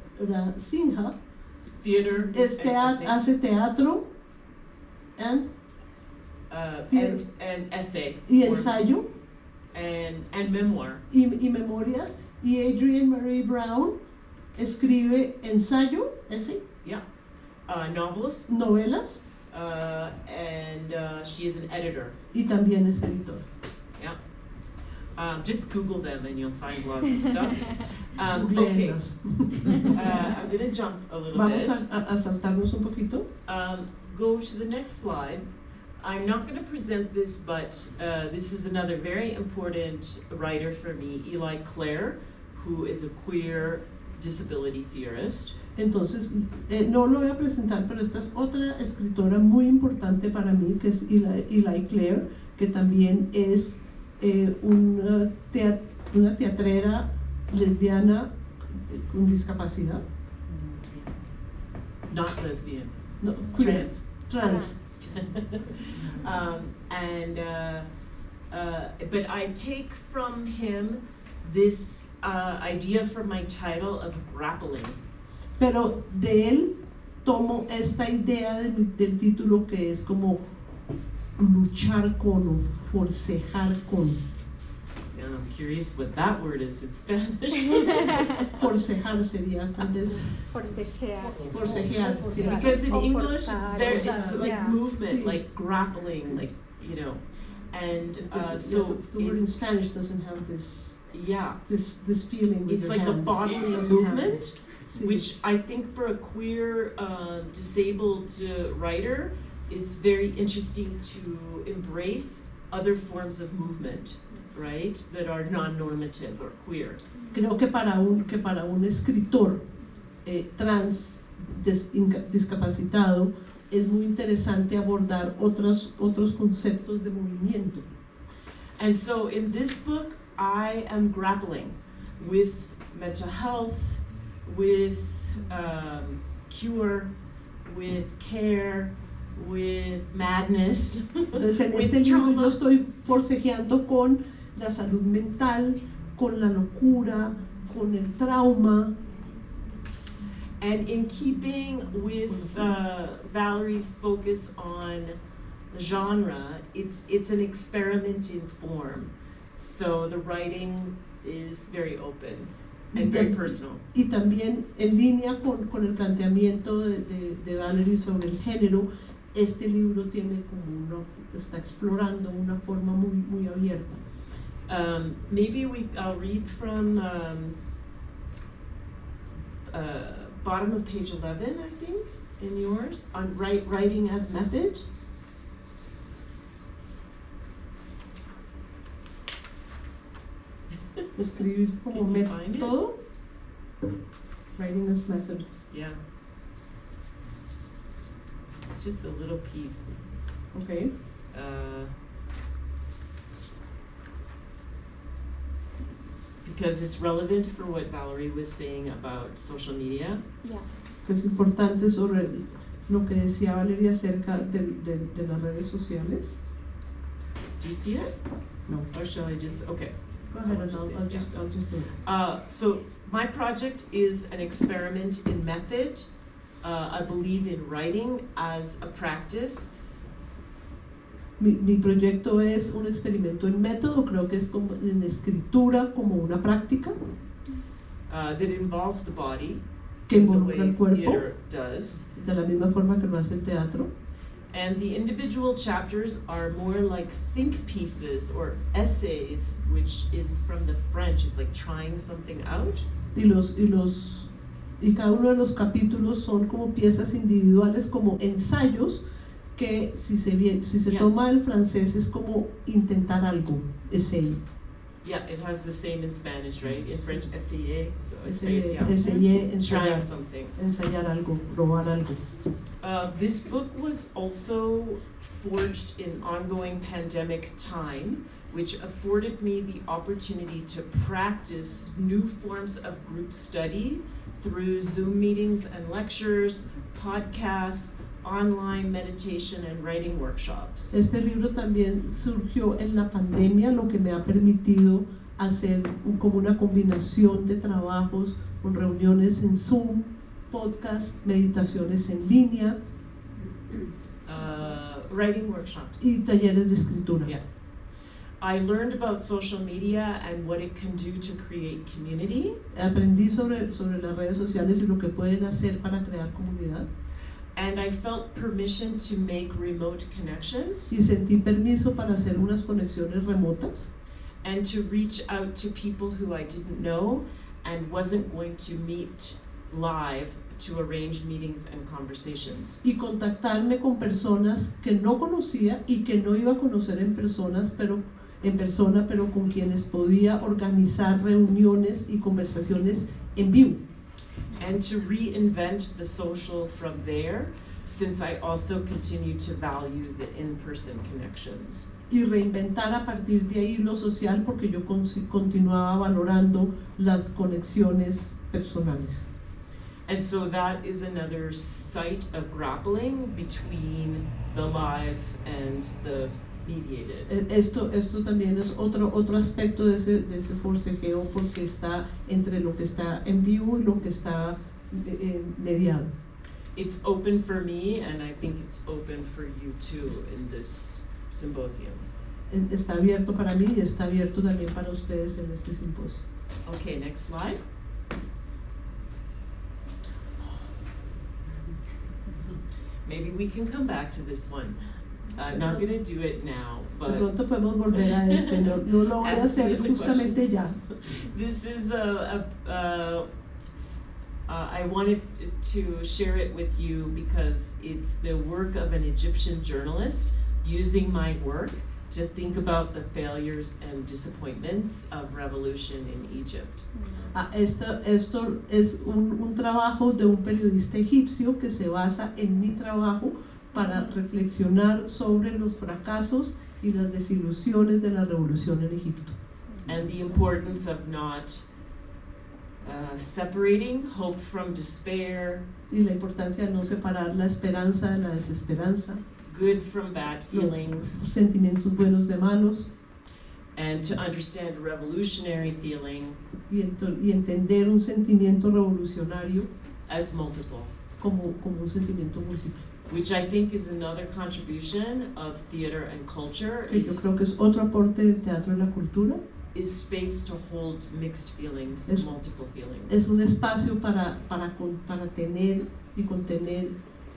Sinha Theater. hace teatro and essay. Y ensayo and memoir. y memorias. Y Adrienne Marie Brown escribe ensayo, essay, Yeah. Novels. novelas, And she is an editor. y también es editora. Yeah. Just Google them and you'll find lots of stuff. Okay. Googleenlas. I'm going to jump a little Vamos bit. a saltarnos un poquito. Go to the next slide. I'm not going to present this, but this is another very important writer for me, Eli Clare, who is a queer disability theorist. Entonces, no lo voy a presentar, pero esta es otra escritora muy importante para mí, que es Eli Clare, que también es una teatrera lesbiana con discapacidad. Not lesbian. No, Trans. Trans. But I take from him this idea from my title of grappling. Pero de él tomo esta idea del título, que es como luchar con o forcejar con. And I'm curious what that word is in Spanish. Forcejar sería tal vez. Forcejear. Sí. Because in English it's like Yeah. movement, Sí. like grappling, like, you know. And so the word in Spanish doesn't have this yeah, feeling with it's your like a hands. bodily It doesn't have movement, it. Sí. which I think for a queer disabled writer, it's very interesting to embrace other forms of movement, right, that are non-normative or queer. Creo que para un escritor trans discapacitado es muy interesante abordar otros conceptos de movimiento. And so in this book, I am grappling with mental health, with cure, with care, with madness. Entonces, en with este libro trauma. yo estoy forcejeando con la salud mental, con la locura, con el trauma. And in keeping with Valerie's focus on genre, it's an experiment in form. So the writing is very open and very personal. Y también en línea con el planteamiento de Valerie sobre el género, este libro tiene como está explorando una forma muy abierta. Maybe I'll read from bottom of page 11, I think, in yours, on writing as method. Escribir como método. Writing as method. Yeah. It's just a little piece. Okay. Because it's relevant for what Valerie was saying about social media. Yeah. Que es importante sobre lo que decía Valeria acerca de las redes sociales. Do you see it? No. Or shall I just, okay. Go ahead, and I'll just do it. So my project is an experiment in method. I believe in writing as a practice. Mi proyecto es un experimento en método, creo que es como en escritura como una práctica That involves the body, que the involucra way el cuerpo theater does. de la misma forma que lo hace el teatro. And the individual chapters are more like think pieces or essays, which from the French is like trying something out. Y cada uno de los capítulos son como piezas individuales, como ensayos que si se Yeah. toma el francés es como intentar algo, essay. Yeah, it has the same in Spanish, right? In French, essayer. So Essayer, yeah. essayer, Trying ensayar, something. ensayar algo, probar algo. This book was also forged in ongoing pandemic time, which afforded me the opportunity to practice new forms of group study through Zoom meetings and lectures, podcasts, online meditation and writing workshops. Este libro también surgió en la pandemia, lo que me ha permitido hacer como una combinación de trabajos con reuniones en Zoom, podcast, meditaciones en línea Writing workshops. y talleres de escritura. Yeah. I learned about social media and what it can do to create community. Aprendí sobre las redes sociales y lo que pueden hacer para crear comunidad. And I felt permission to make remote connections Y sentí permiso para hacer unas conexiones remotas and to reach out to people who I didn't know and wasn't going to meet live to arrange meetings and conversations. y contactarme con personas que no conocía y que no iba a conocer en persona, pero con quienes podía organizar reuniones y conversaciones en vivo. And to reinvent the social from there, since I also continue to value the in-person connections. Y reinventar a partir de ahí lo social porque yo continuaba valorando las conexiones personales. And so that is another site of grappling between the live and the mediated. Esto también es otro aspecto de ese forcejeo porque está entre lo que está en vivo y lo que está mediado. It's open for me, and I think it's open for you too in this symposium. Está abierto para mí y está abierto también para ustedes en este simposio. Okay, next slide. Maybe we can come back to this one. I'm not going to do it now, De but pronto podemos volver a este, no lo voy a ask me hacer the justamente questions. ya. This is I wanted to share it with you because it's the work of an Egyptian journalist using my work to think about the failures and disappointments of revolution in Egypt. Esto es un trabajo de un periodista egipcio que se basa en mi trabajo para reflexionar sobre los fracasos y las desilusiones de la revolución en Egipto. And the importance of not separating hope from despair, Y la importancia de no separar la esperanza de la desesperanza, good from bad feelings, sentimientos buenos de malos, and to understand revolutionary feeling y entender un sentimiento revolucionario as multiple, como un sentimiento múltiple. which I think is another contribution of theater and culture, Que yo creo que es otro aporte del teatro y la cultura. is space to hold mixed feelings, Es- multiple feelings. Es un espacio para tener y contener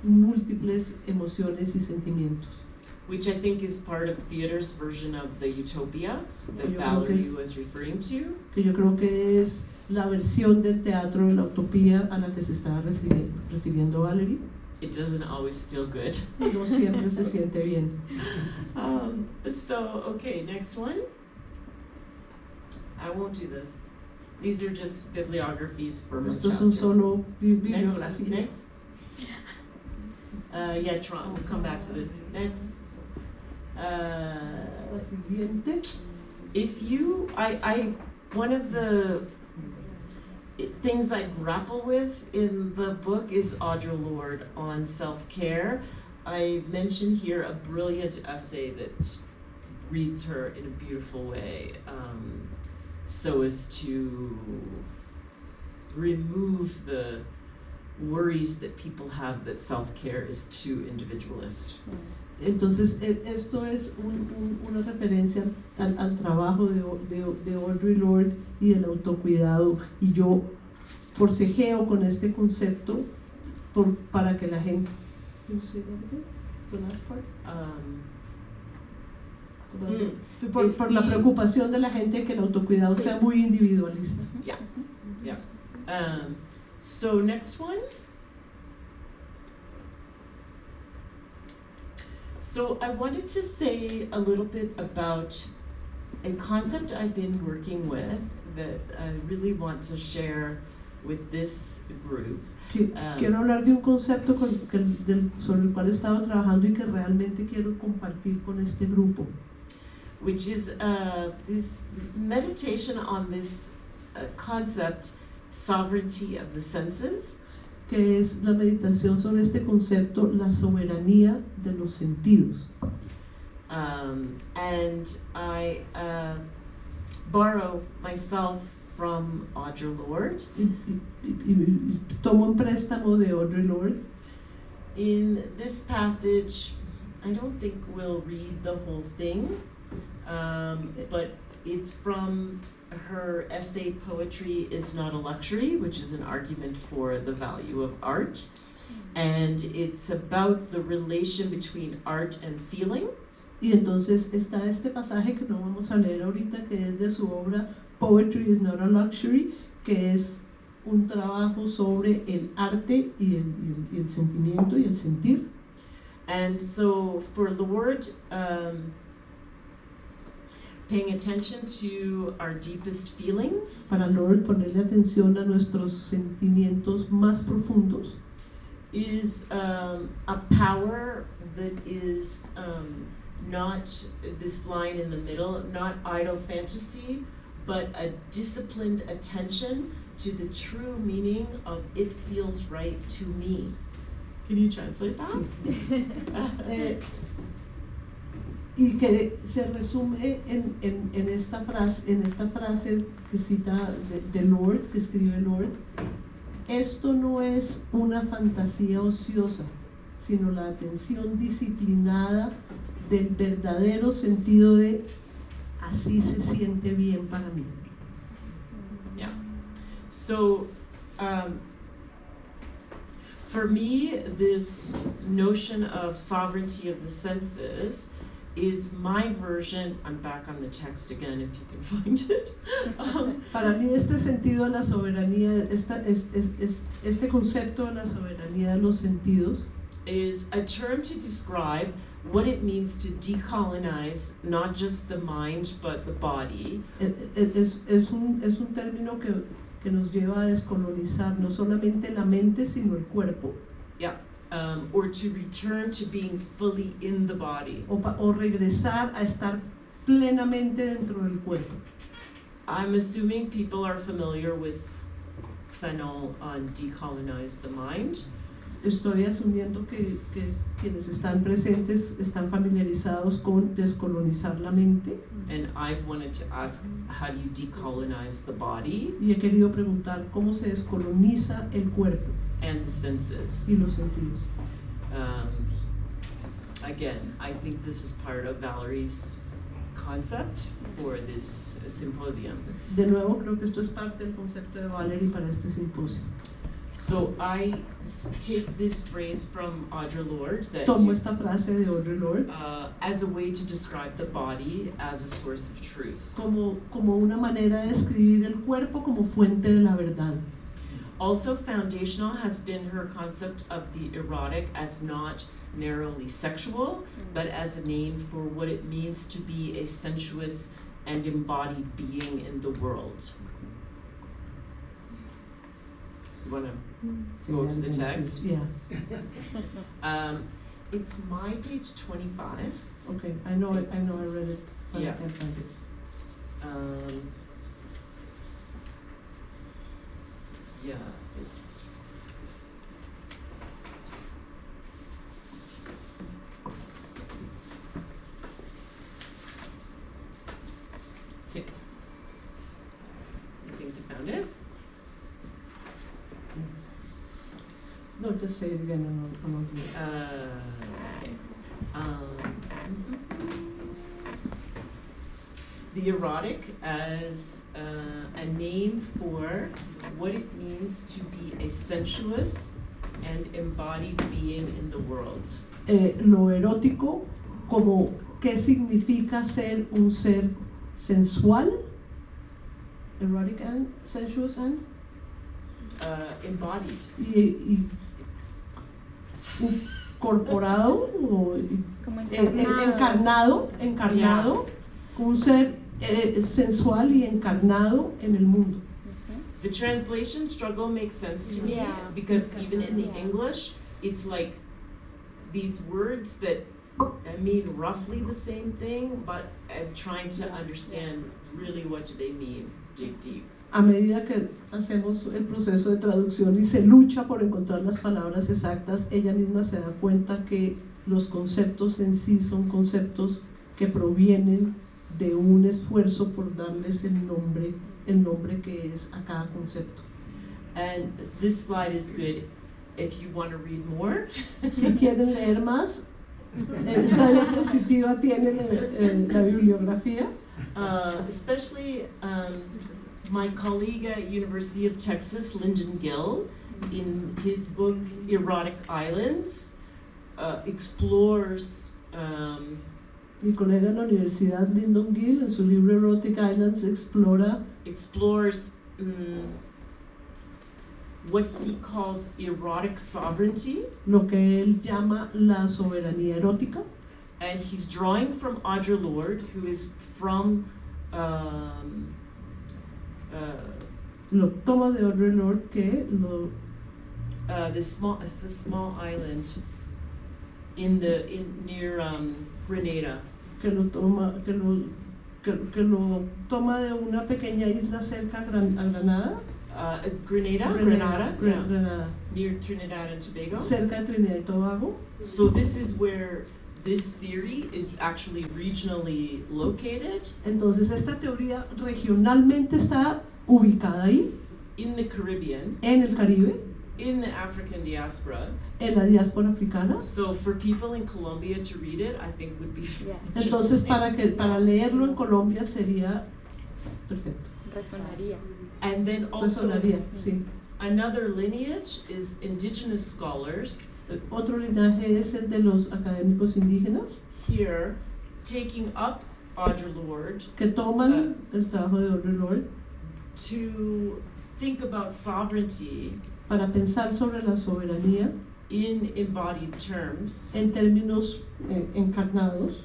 múltiples emociones y sentimientos. Which I think is part of theater's version of the utopia that Yo creo que Valerie es- was referring to. Que yo creo que es la versión del teatro de la utopía a la que se estaba refiriendo Valerie. It doesn't always feel good. No siempre se siente bien. So, okay, next one. I won't do this. These are just bibliographies for my Estos son chapters. solo Next, bibliografías. next. Yeah, Tron, we'll come back to this. Next. La siguiente. If you, one of the things I grapple with in the book is Audre Lorde on self-care. I mention here a brilliant essay that reads her in a beautiful way, so as to remove the worries that people have that self-care is too individualist. Entonces, esto es una referencia al trabajo de Audre Lorde y del autocuidado. Y yo forcejeo con este concepto para que la gente... Por la preocupación de la gente que el autocuidado sea muy individualista. Yeah, yeah. So next one. So I wanted to say a little bit about a concept I've been working with that I really want to share with this group. Quiero hablar de un concepto sobre el cual he estado trabajando y que realmente quiero compartir con este grupo. Which is this meditation on this concept, sovereignty of the senses. Que es la meditación sobre este concepto, la soberanía de los sentidos. And I borrow myself from Audre Lorde. Y tomo un préstamo de Audre Lorde. In this passage, I don't think we'll read the whole thing, but it's from her essay Poetry is Not a Luxury, which is an argument for the value of art. And it's about the relation between art and feeling. Y entonces está este pasaje que no vamos a leer ahorita, que es de su obra Poetry is Not a Luxury, que es un trabajo sobre el arte y el sentimiento y el sentir. And so for Lorde, paying attention to our deepest feelings Para Lorde, ponerle atención a nuestros sentimientos más profundos is a power that is not this line in the middle, not idle fantasy, but a disciplined attention to the true meaning of it feels right to me. Can you translate that? Y que se resume en esta frase que cita de Lorde, que escribe Lorde. Esto no es una fantasía ociosa, sino la atención disciplinada del verdadero sentido de así se siente bien para mí. Yeah. So, for me, this notion of sovereignty of the senses is my version. I'm back on the text again if you can find it. Para mí este sentido de la soberanía, este concepto de la soberanía de los sentidos is a term to describe what it means to decolonize not just the mind but the body. es un término que nos lleva a descolonizar no solamente la mente sino el cuerpo. Yeah. Or to return to being fully in the body. O regresar a estar plenamente dentro del cuerpo. I'm assuming people are familiar with Fanon on Decolonize the Mind. Estoy asumiendo que quienes están presentes están familiarizados con descolonizar la mente. And I've wanted to ask, how do you decolonize the body Y he querido preguntar cómo se descoloniza el cuerpo and the senses? y los sentidos. Again, I think this is part of Valerie's concept for this symposium. De nuevo, creo que esto es parte del concepto de Valerie para este simposio. So I take this phrase from Audre Lorde that Tomo esta frase de Audre Lorde as a way to describe the body as a source of truth. como una manera de describir el cuerpo como fuente de la verdad. Also foundational has been her concept of the erotic as not narrowly sexual, but as a name for what it means to be a sensuous and embodied being in the world. You want to go to the text? Yeah. It's my page 25. Okay, I know I read it, but Yeah. I can't find it. Yeah, it's sí. I think you found it. No, just say it again and I'll do it. Okay. The erotic as a name for what it means to be a sensuous and embodied being in the world. Lo erótico como qué significa ser un ser sensual, erotic and sensuous and Embodied. y incorporado o Como encarnado, un ser sensual y encarnado en el mundo. The translation struggle makes sense to me Yeah. because even in the Yeah. English, it's like these words that mean roughly the same thing, but I'm trying to understand really what do they mean, dig deep. A medida que hacemos el proceso de traducción y se lucha por encontrar las palabras exactas, ella misma se da cuenta que los conceptos en sí son conceptos que provienen de un esfuerzo por darles el nombre que es a cada concepto. And this slide is good if you want to read more. Si quieren leer más, esta diapositiva tiene la bibliografía. Especially my colleague at University of Texas, Lyndon Gill, in his book Erotic Islands, explores Mi colega en la universidad, Lyndon Gill, en su libro Erotic Islands, explores what he calls erotic sovereignty, lo que él llama la soberanía erótica. and he's drawing from Audre Lorde, who is from Lo toma de Audre Lorde, que this small island near Grenada. que lo toma de una pequeña isla cerca a Granada. Grenada, yeah, Granada, near Trinidad and Tobago. cerca de Trinidad y Tobago. So this is where this theory is actually regionally located Entonces esta teoría regionalmente está ubicada ahí, in the Caribbean, en el Caribe, in the African diaspora. en la diáspora africana. So for people in Colombia to read it, I think would be Entonces interesting. para leerlo en Colombia sería perfecto. Resonaría. And then also Resonaría, sí. another lineage is indigenous scholars Otro linaje es el de los académicos indígenas here taking up Audre Lorde que toman el trabajo de Audre Lorde to think about sovereignty para pensar sobre la soberanía in embodied terms, en términos encarnados,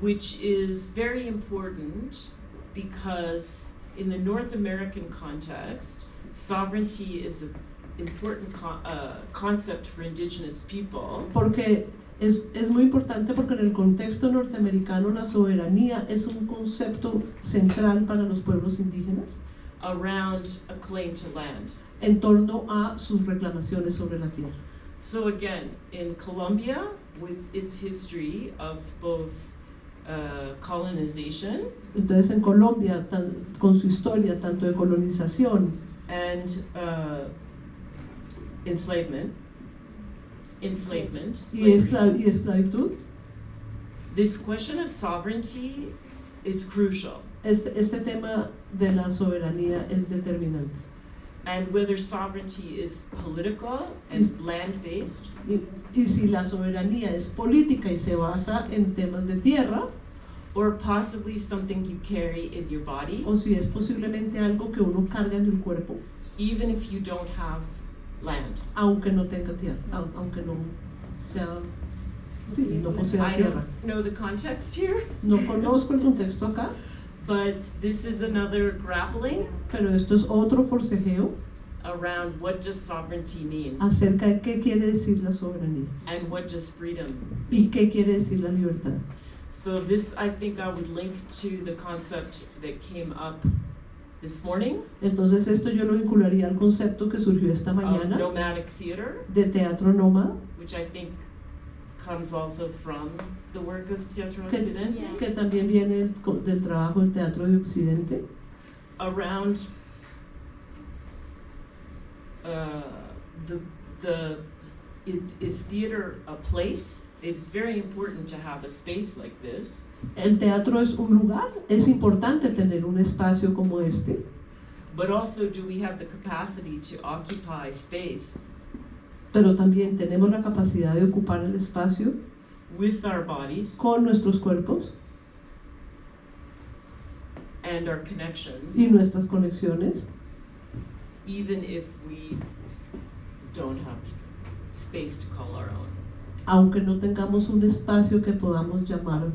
which is very important because in the North American context, sovereignty is an important concept for indigenous people. porque es muy importante porque en el contexto norteamericano la soberanía es un concepto central para los pueblos indígenas Around a claim to land. en torno a sus reclamaciones sobre la tierra. So again, in Colombia, with its history of both colonization Entonces en Colombia, con su historia tanto de colonización and enslavement, y slavery, esclavitud, this question of sovereignty is crucial. este tema de la soberanía es determinante. And whether sovereignty is political and land-based, y si la soberanía es política y se basa en temas de tierra, or possibly something you carry in your body, o si es posiblemente algo que uno carga en el cuerpo, even if you don't have land. aunque no tenga tierra, aunque no sea, sí, no posea I tierra. don't know the context here, No conozco el contexto acá, but this is another grappling pero esto es otro forcejeo around what does sovereignty mean acerca de qué quiere decir la soberanía and what does freedom y qué quiere decir la libertad. So this, I think I would link to the concept that came up this morning Entonces esto yo lo vincularía al concepto que surgió esta of mañana nomadic theater, de teatro nómada, which I think comes also from the work of Teatro que, Occidente, que también viene del trabajo del teatro de Occidente, around is theater a place? It's very important to have a space like this. El teatro es un lugar, es importante tener un espacio como este, But also, do we have the capacity to occupy space pero también tenemos la capacidad de ocupar el espacio with our bodies con nuestros cuerpos and our connections, y nuestras conexiones, even if we don't have space to call our own? aunque no tengamos un espacio que podamos llamar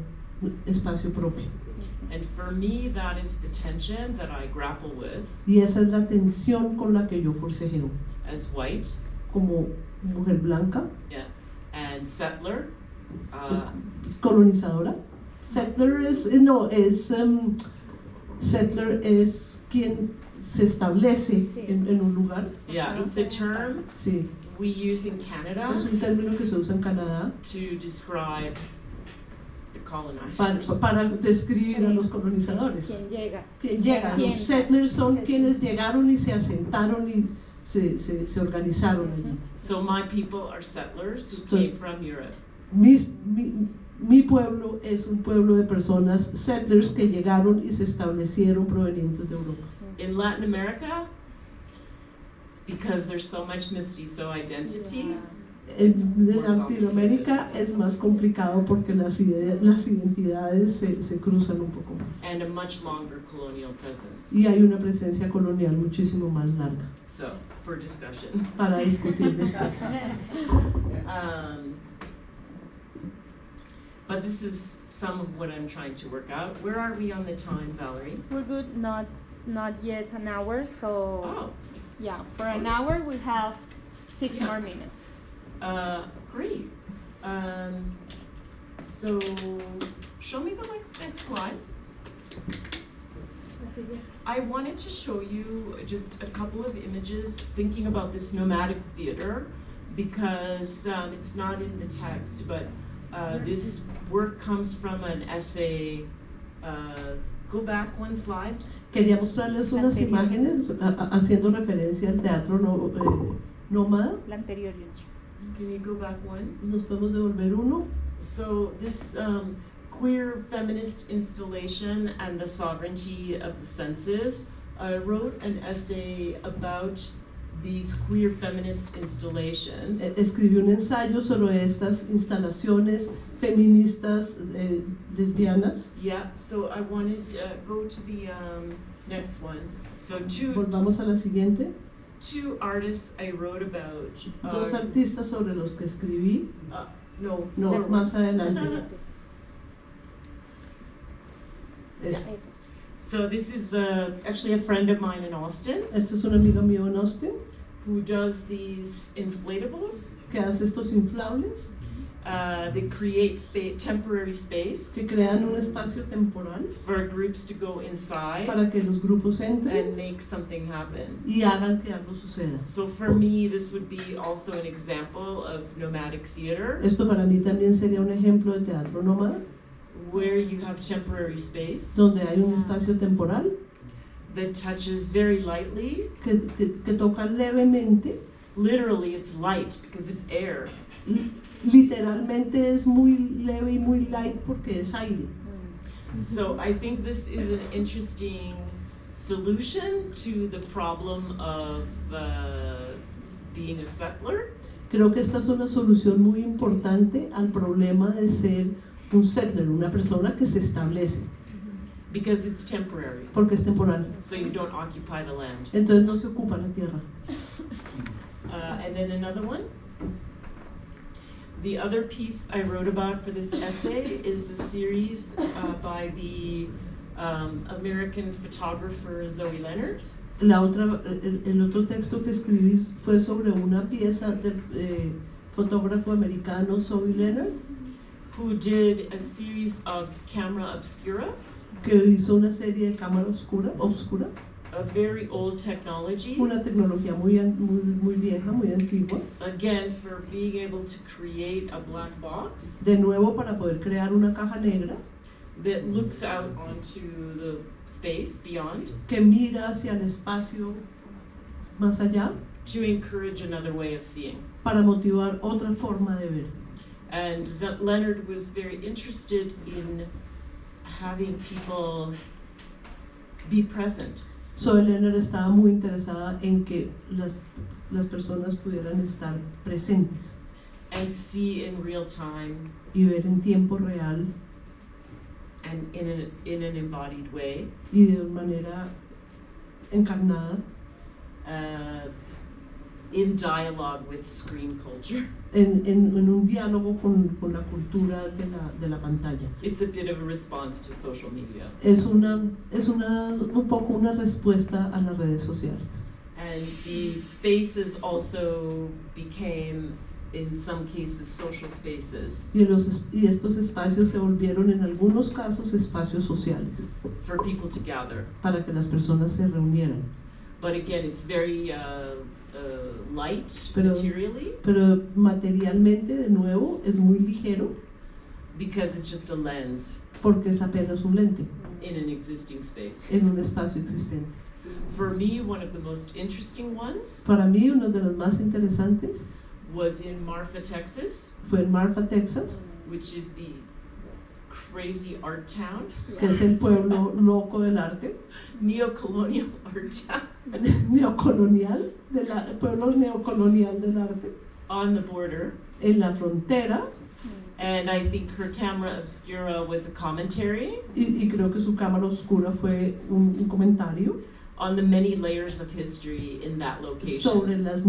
espacio propio. And for me, that is the tension that I grapple with Y esa es la tensión con la que yo forcejeo, as white, como mujer blanca, and settler. colonizadora. Settler settler es quien se establece en un lugar. Yeah, it's a term Sí, we use in Canada es un término que se usa en Canadá to describe the colonizers. para describir a los colonizadores. ¿Quién llega? Quien llega, los settlers son quienes llegaron y se asentaron y se organizaron allí. So my people are settlers who Entonces, came from Europe. Mi pueblo es un pueblo de personas settlers que llegaron y se establecieron provenientes de Europa. In Latin America, because there's so much mestizo identity, En Latinoamérica es más complicado porque las identidades se cruzan un poco más. and a much longer colonial presence. Y hay una presencia colonial muchísimo más larga So, for discussion. para discutir después. But this is some of what I'm trying to work out. Where are we on the time, Valerie? We're good, not yet an hour, so Oh, yeah, for an hour we have 6 Yeah. more minutes. Great. So, show me the next slide. I wanted to show you just a couple of images thinking about this nomadic theater because it's not in the text, but this work comes from an essay. Go back one slide. Quería mostrarles unas imágenes haciendo referencia al teatro nómada. La anterior, Yunchi. Can you go back one? Nos podemos devolver uno. So this queer feminist installation and the sovereignty of the senses, I wrote an essay about these queer feminist installations. Escribí un ensayo sobre estas instalaciones feministas lesbianas. Yeah, so I wanted go to the next one. So Volvamos a la siguiente. two artists I wrote about. Dos artistas sobre los que escribí. No, No, forward. más adelante. Es- So this is actually a friend of mine in Austin Esto es un amigo mío en Austin who does these inflatables. que hace estos inflables They create temporary space que crean un espacio temporal for groups to go inside para que los grupos entren and make something happen. y hagan que algo suceda. So for me, this would be also an example of nomadic theater, Esto para mí también sería un ejemplo de teatro nómada, where you have temporary space donde hay un espacio temporal that touches very lightly. que toca levemente. Literally, it's light because it's air. Literalmente es muy leve y muy light porque es aire. So I think this is an interesting solution to the problem of being a settler. Creo que esta es una solución muy importante al problema de ser un settler, una persona que se establece, Because it's temporary, porque es temporal. so you don't occupy the land. Entonces no se ocupa la tierra. And then another one. The other piece I wrote about for this essay is a series by the American photographer Zoe Leonard. La otra, el otro texto que escribí fue sobre una pieza del fotógrafo americano Zoe Leonard, Who did a series of camera obscura, que hizo una serie de cámara oscura, a very old technology, una tecnología muy vieja, muy antigua, again for being able to create a black box de nuevo para poder crear una caja negra that looks out onto the space beyond que mira hacia el espacio más allá to encourage another way of seeing. para motivar otra forma de ver. And Leonard was very interested in having people be present. Zoe Leonard estaba muy interesada en que las personas pudieran estar presentes And see in real time y ver en tiempo real and in an embodied way y de manera encarnada in dialogue with screen culture. en un diálogo con la cultura de la pantalla. It's a bit of a response to social media. Es un poco una respuesta a las redes sociales. And the spaces also became, in some cases, social spaces Y estos espacios se volvieron en algunos casos espacios sociales for people to gather. para que las personas se reunieran. But again, it's very light Pero- materially Pero materialmente, de nuevo, es muy ligero because it's just a lens porque es apenas un lente in an existing space. en un espacio existente. For me, one of the most interesting ones Para mí, uno de los más interesantes was in Marfa, Texas, fue en Marfa, Texas, which is the crazy art town, que es el pueblo loco del arte, neo-colonial art town, neocolonial, el pueblo neocolonial del arte, on the border. en la frontera, And I think her camera obscura was a commentary y creo que su cámara oscura fue un comentario on the many layers of history in that location. sobre las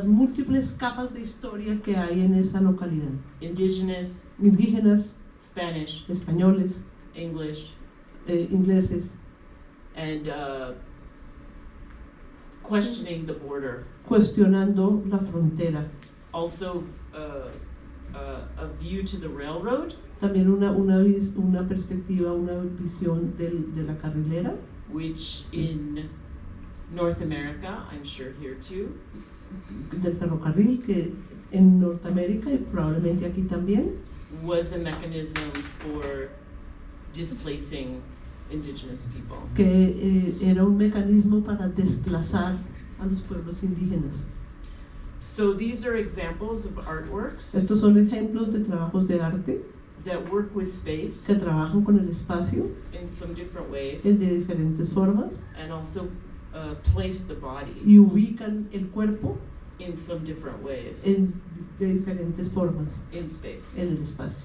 múltiples capas de historia que hay en esa localidad. Indigenous, Indígenas, Spanish, españoles, English, ingleses, and questioning the border. cuestionando la frontera. Also, a view to the railroad, También una perspectiva, una visión de la carrilera, which in North America, I'm sure here too, del ferrocarril, que en Norteamérica y probablemente aquí también, was a mechanism for displacing indigenous people. que era un mecanismo para desplazar a los pueblos indígenas. So these are examples of artworks Estos son ejemplos de trabajos de arte that work with space que trabajan con el espacio in some different ways de diferentes formas and also place the body y ubican el cuerpo in some different ways de diferentes formas in space. en el espacio.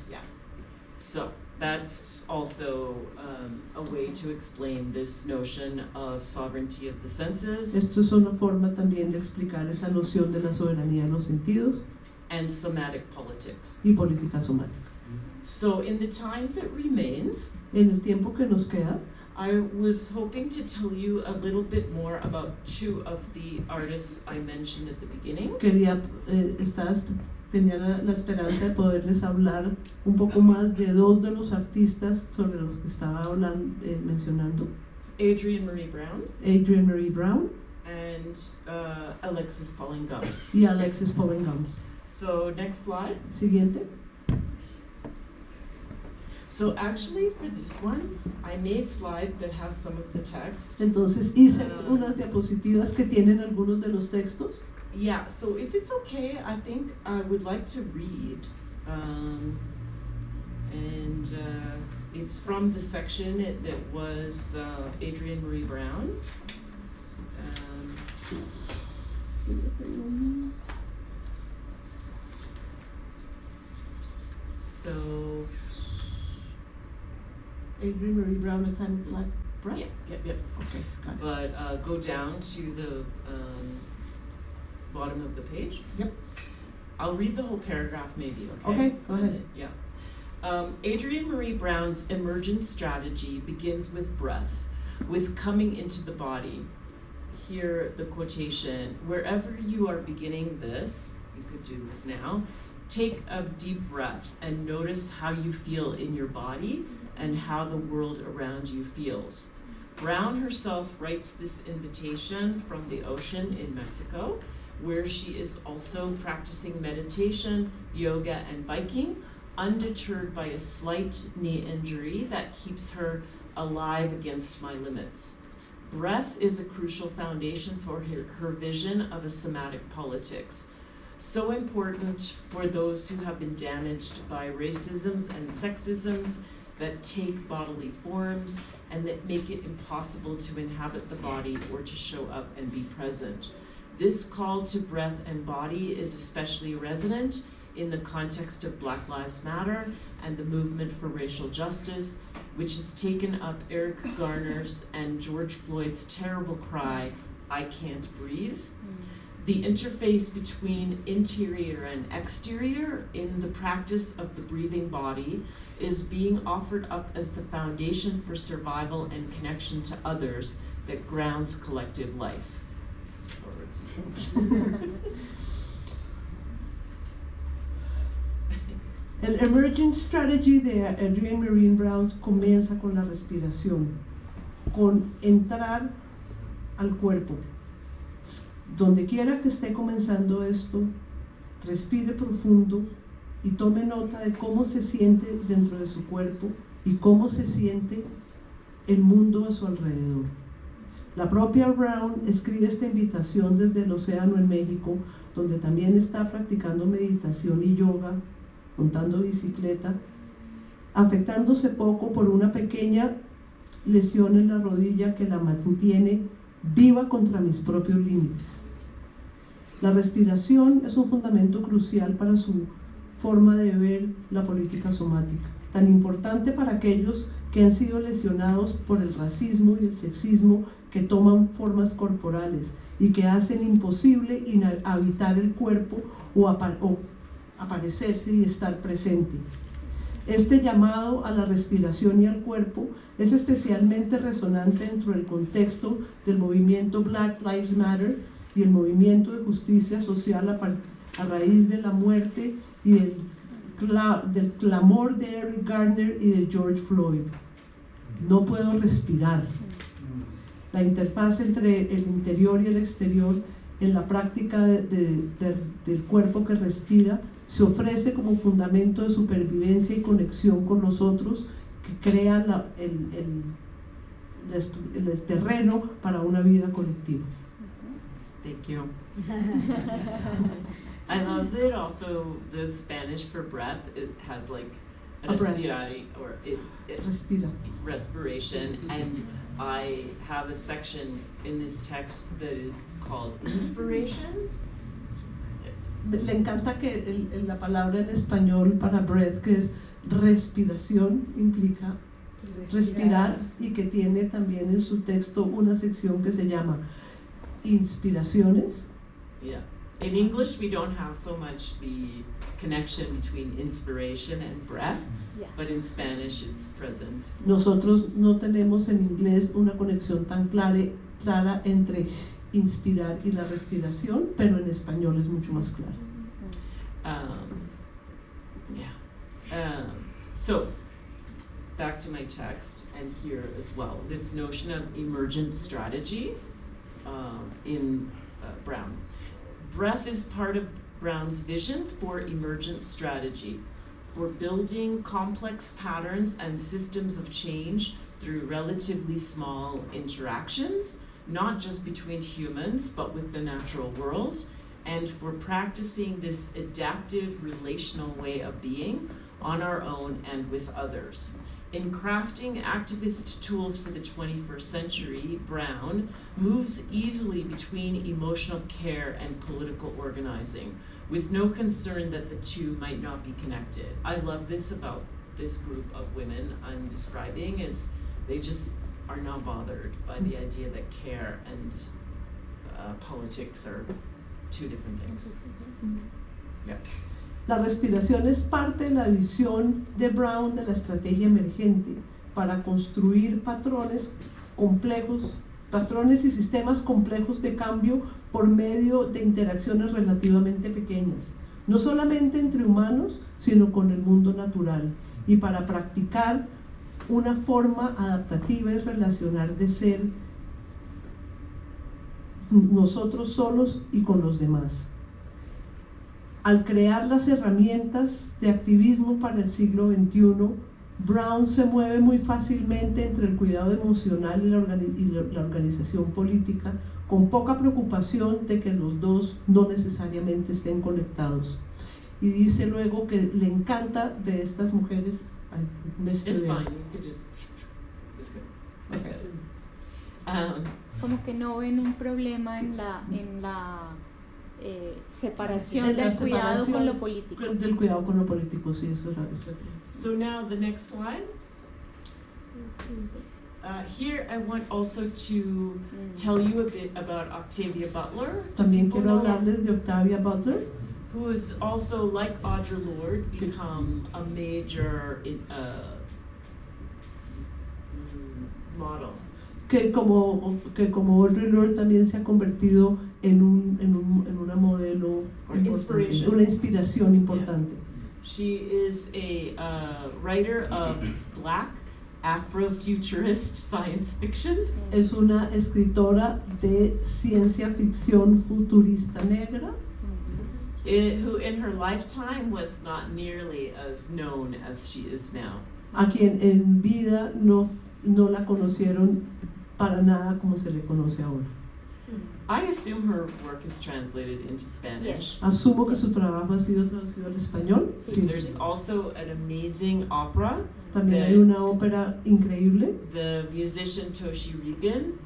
So that's also a way to explain this notion of sovereignty of the senses Esto es una forma también de explicar esa noción de la soberanía de los sentidos and somatic politics. y política somática. So in the time that remains, En el tiempo que nos queda, I was hoping to tell you a little bit more about two of the artists I mentioned at the beginning. tenía la esperanza de poderles hablar un poco más de dos de los artistas sobre los que estaba mencionando, Adrienne Marie Brown Adrienne Marie Brown and Alexis Pauline Gumbs. y Alexis Pauline Gumbs. So next slide. Siguiente. So actually for this one, I made slides that have some of the text. Entonces hice unas diapositivas que tienen algunos de los textos. Yeah, so if it's okay, I think I would like to read. And It's from the section that was Adrienne Marie Brown. So, Adrienne Marie Brown, A Time of Black Breath? yep. Okay, got it. But go down to the bottom of the page. Yep. I'll read the whole paragraph maybe, okay? Okay, go ahead. Yeah. Adrienne Marie Brown's emergent strategy begins with breath, with coming into the body. Here, the quotation, wherever you are beginning this, you could do this now, take a deep breath and notice how you feel in your body and how the world around you feels. Brown herself writes this invitation from the ocean in Mexico, where she is also practicing meditation, yoga, and biking, undeterred by a slight knee injury that keeps her alive against my limits. Breath is a crucial foundation for her vision of a somatic politics, so important for those who have been damaged by racisms and sexisms that take bodily forms and that make it impossible to inhabit the body or to show up and be present. This call to breath and body is especially resonant in the context of Black Lives Matter and the movement for racial justice, which has taken up Eric Garner's and George Floyd's terrible cry, "I can't breathe." The interface between interior and exterior in the practice of the breathing body is being offered up as the foundation for survival and connection to others that grounds collective life. El emergent strategy de Adrienne Marie Brown comienza con la respiración, con entrar al cuerpo. Donde quiera que esté comenzando esto, respire profundo y tome nota de cómo se siente dentro de su cuerpo y cómo se siente el mundo a su alrededor. La propia Brown escribe esta invitación desde el océano en México, donde también está practicando meditación y yoga, montando bicicleta, afectándose poco por una pequeña lesión en la rodilla que la mantiene viva contra mis propios límites. La respiración es un fundamento crucial para su forma de ver la política somática, tan importante para aquellos que han sido lesionados por el racismo y el sexismo que toman formas corporales y que hacen imposible habitar el cuerpo o aparecerse y estar presente. Este llamado a la respiración y al cuerpo es especialmente resonante dentro del contexto del movimiento Black Lives Matter y el movimiento de justicia social a raíz de la muerte y del clamor de Eric Garner y de George Floyd. No puedo respirar. La interfaz entre el interior y el exterior en la práctica del cuerpo que respira se ofrece como fundamento de supervivencia y conexión con los otros que crean el terreno para una vida colectiva. Thank you. I love that also the Spanish for breath, it has like a respirare, or Respira. respiration, and I have a section in this text that is called inspirations. Le encanta que la palabra en español para breath, que es respiración, implica respirar, y que tiene también en su texto una sección que se llama inspiraciones. Yeah. In English, we don't have so much the connection between inspiration and breath, Yeah. but in Spanish it's present. Nosotros no tenemos en inglés una conexión tan clara entre inspirar y la respiración, pero en español es mucho más clara. So, back to my text, and here as well, this notion of emergent strategy in Brown. Breath is part of Brown's vision for emergent strategy, for building complex patterns and systems of change through relatively small interactions, not just between humans, but with the natural world, and for practicing this adaptive relational way of being on our own and with others. In crafting activist tools for the 21st century, Brown moves easily between emotional care and political organizing, with no concern that the two might not be connected. I love this about this group of women I'm describing, is they just are not bothered by the idea that care and politics are two different things. Yeah. La respiración es parte de la visión de Brown de la estrategia emergente para construir patrones complejos, patrones y sistemas complejos de cambio por medio de interacciones relativamente pequeñas, no solamente entre humanos, sino con el mundo natural, y para practicar una forma adaptativa y relacionar de ser nosotros solos y con los demás. Al crear las herramientas de activismo para el siglo XXI, Brown se mueve muy fácilmente entre el cuidado emocional y la organización política, con poca preocupación de que los dos no necesariamente estén conectados. Y dice luego que le encanta de estas mujeres. It's fine, you could just. It's good. That's Okay. it. Como que no ven un problema en la separación En la del cuidado separación con lo político. del cuidado con lo político, sí, eso es. So now the next slide. Here I want also to tell you a bit about Octavia Butler. Do También people quiero know hablarles de Octavia Butler, who has also, like Audre Lorde, become a major model. que como Audre Lorde también se ha convertido en una modelo importante, Inspiration. una inspiración importante. She is a writer of Black Afrofuturist science fiction. Es una escritora de ciencia ficción futurista negra, Who in her lifetime was not nearly as known as she is now. a quien en vida no la conocieron para nada como se le conoce ahora. I assume her work is translated into Spanish. Yes. Asumo que su trabajo ha sido traducido al español. Sí. There's also an amazing opera. También hay una ópera increíble The musician Toshi Regan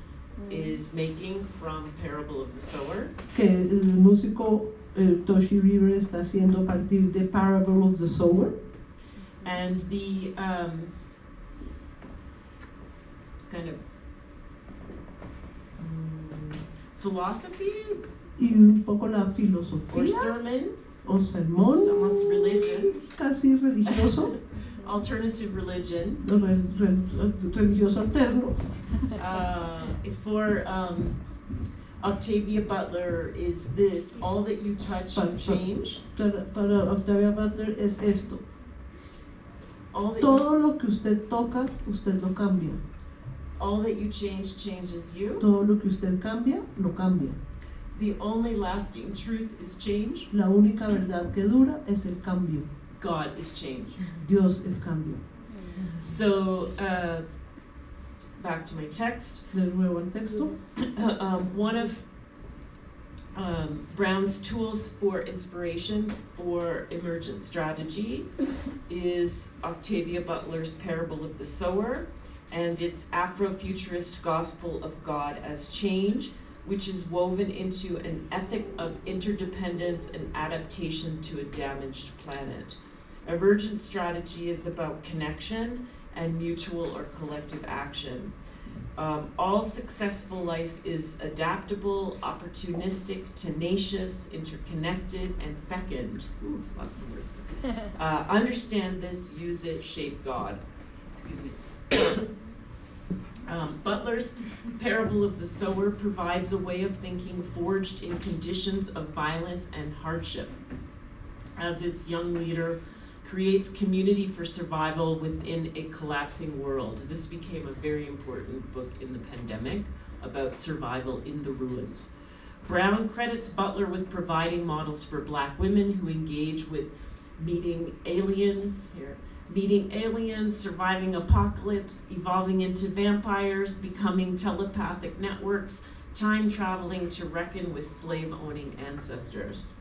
is making from Parable of the Sower. que el músico Toshi River está haciendo a partir de Parable of the Sower. And the kind of philosophy Y un poco la or filosofía sermon, o sermón, it's almost religion, casi religioso, alternative religion, religioso alterno. for Octavia Butler is this: all that you touch you change. Para Octavia Butler es esto: All that todo lo que usted toca, usted lo cambia. all that you change changes you. Todo lo que usted cambia, lo cambia. The only lasting truth is change. La única verdad que dura es el cambio. God is change. Dios es cambio. So, back to my text. De nuevo al texto. One of Brown's tools for inspiration for emergent strategy is Octavia Butler's Parable of the Sower and its Afrofuturist gospel of God as change, which is woven into an ethic of interdependence and adaptation to a damaged planet. Emergent strategy is about connection and mutual or collective action. All successful life is adaptable, opportunistic, tenacious, interconnected, and fecund. Ooh, lots of words. Understand this, use it, shape God. Excuse me. Butler's Parable of the Sower provides a way of thinking forged in conditions of violence and hardship. As its young leader creates community for survival within a collapsing world. This became a very important book in the pandemic about survival in the ruins. Brown credits Butler with providing models for Black women who engage with meeting aliens, surviving apocalypse, evolving into vampires, becoming telepathic networks, time traveling to reckon with slave-owning ancestors.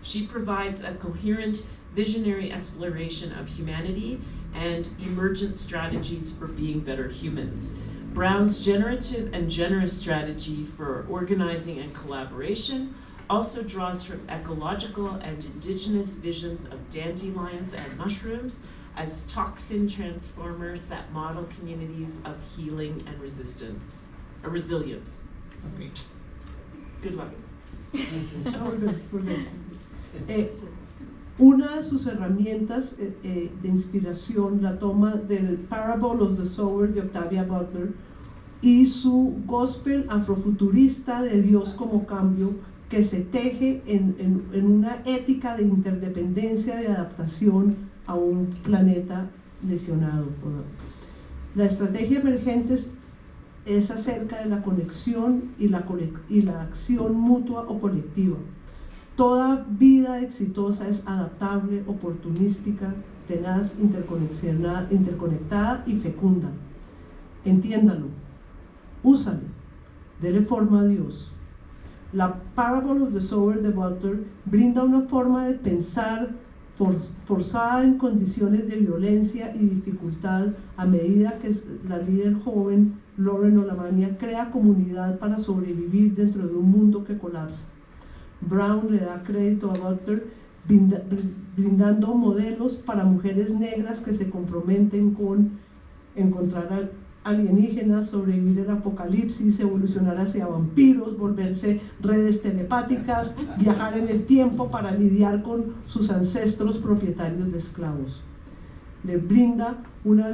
She provides a coherent, visionary exploration of humanity and emergent strategies for being better humans. Brown's generative and generous strategy for organizing and collaboration also draws from ecological and indigenous visions of dandelions and mushrooms as toxin transformers that model communities of healing and resilience. Good luck. Muy bien. Una de sus herramientas de inspiración la toma del Parable of the Sower de Octavia Butler y su gospel afrofuturista de Dios como cambio, que se teje en una ética de interdependencia, de adaptación a un planeta lesionado. La estrategia emergente es acerca de la conexión y la acción mutua o colectiva. Toda vida exitosa es adaptable, oportunística, tenaz, interconectada y fecunda. Entiéndalo, úsalo, dele forma a Dios. La Parable of the Sower de Butler brinda una forma de pensar forzada en condiciones de violencia y dificultad a medida que la líder joven Lauren Olamania crea comunidad para sobrevivir dentro de un mundo que colapsa. Brown le da crédito a Butler brindando modelos para mujeres negras que se comprometen con encontrar alienígenas, sobrevivir el apocalipsis, evolucionar hacia vampiros, volverse redes telepáticas, viajar en el tiempo para lidiar con sus ancestros propietarios de esclavos. Le brinda una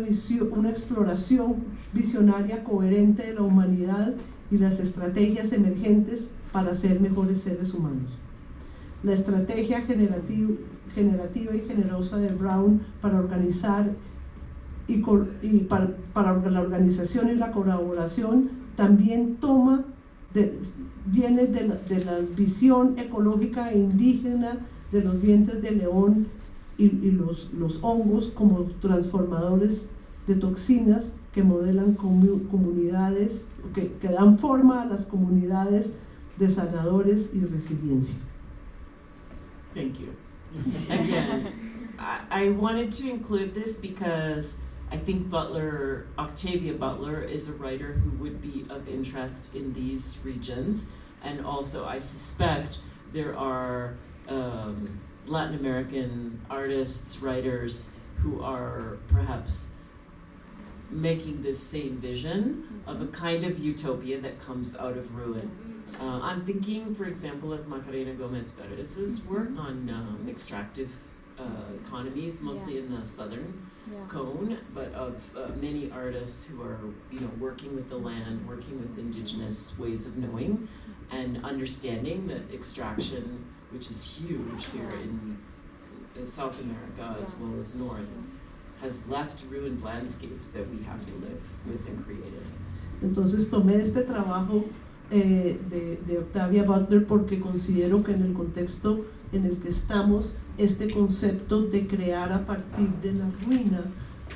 exploración visionaria coherente de la humanidad y las estrategias emergentes para ser mejores seres humanos. La estrategia generativa y generosa de Brown para organizar para la organización y la colaboración también viene de la visión ecológica e indígena de los dientes de león y los hongos como transformadores de toxinas que modelan comunidades, que dan forma a las comunidades de sanadores y resiliencia. Thank you. Again, I wanted to include this because I think Octavia Butler is a writer who would be of interest in these regions, and also I suspect there are Latin American artists, writers who are perhaps making this same vision of a kind of utopia that comes out of ruin. I'm thinking, for example, of Macarena Gomez Perez's work on extractive economies, mostly in the southern cone, but of many artists who are, working with the land, working with indigenous ways of knowing and understanding that extraction, which is huge here in South America as well as North, has left ruined landscapes that we have to live with and create. Entonces tomé este trabajo de Octavia Butler porque considero que en el contexto en el que estamos, este concepto de crear a partir de la ruina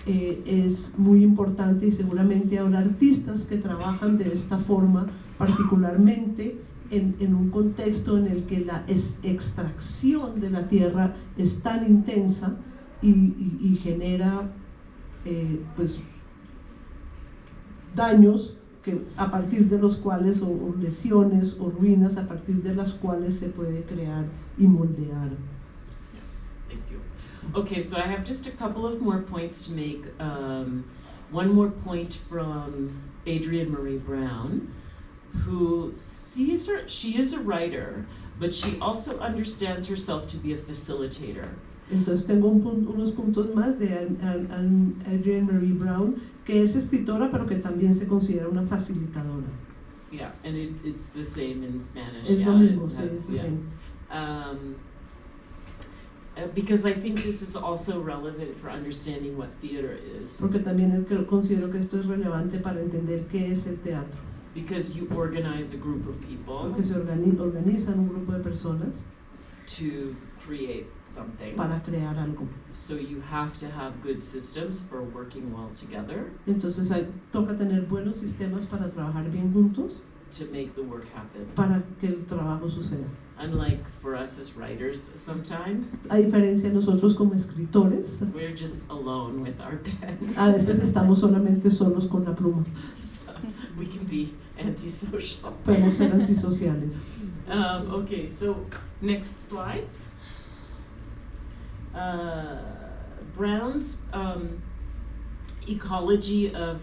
es muy importante, y seguramente habrá artistas que trabajan de esta forma, particularmente en un contexto en el que la extracción de la tierra es tan intensa y genera pues daños a partir de los cuales, o lesiones o ruinas a partir de las cuales se puede crear y moldear. Thank you. Okay, so I have just a couple of more points to make. One more point from Adrienne Marie Brown, who she is a writer, but she also understands herself to be a facilitator. Entonces tengo unos puntos más de Adrienne Marie Brown, que es escritora pero que también se considera una facilitadora. Yeah, and it's the same in Spanish. Es lo mismo, sí, es the same. Because I think this is also relevant for understanding what theater is. Porque también considero que esto es relevante para entender qué es el teatro. Because you organize a group of people. Porque se organizan un grupo de personas to create something. Para crear algo. So you have to have good systems for working well together. Entonces toca tener buenos sistemas para trabajar bien juntos. to make the work happen. para que el trabajo suceda. Unlike for us as writers, sometimes A diferencia de nosotros como escritores, we're just alone with our pen. a veces estamos solamente solos con la pluma. So we can be antisocial. Podemos ser antisociales. Okay, so next slide. Brown's ecology of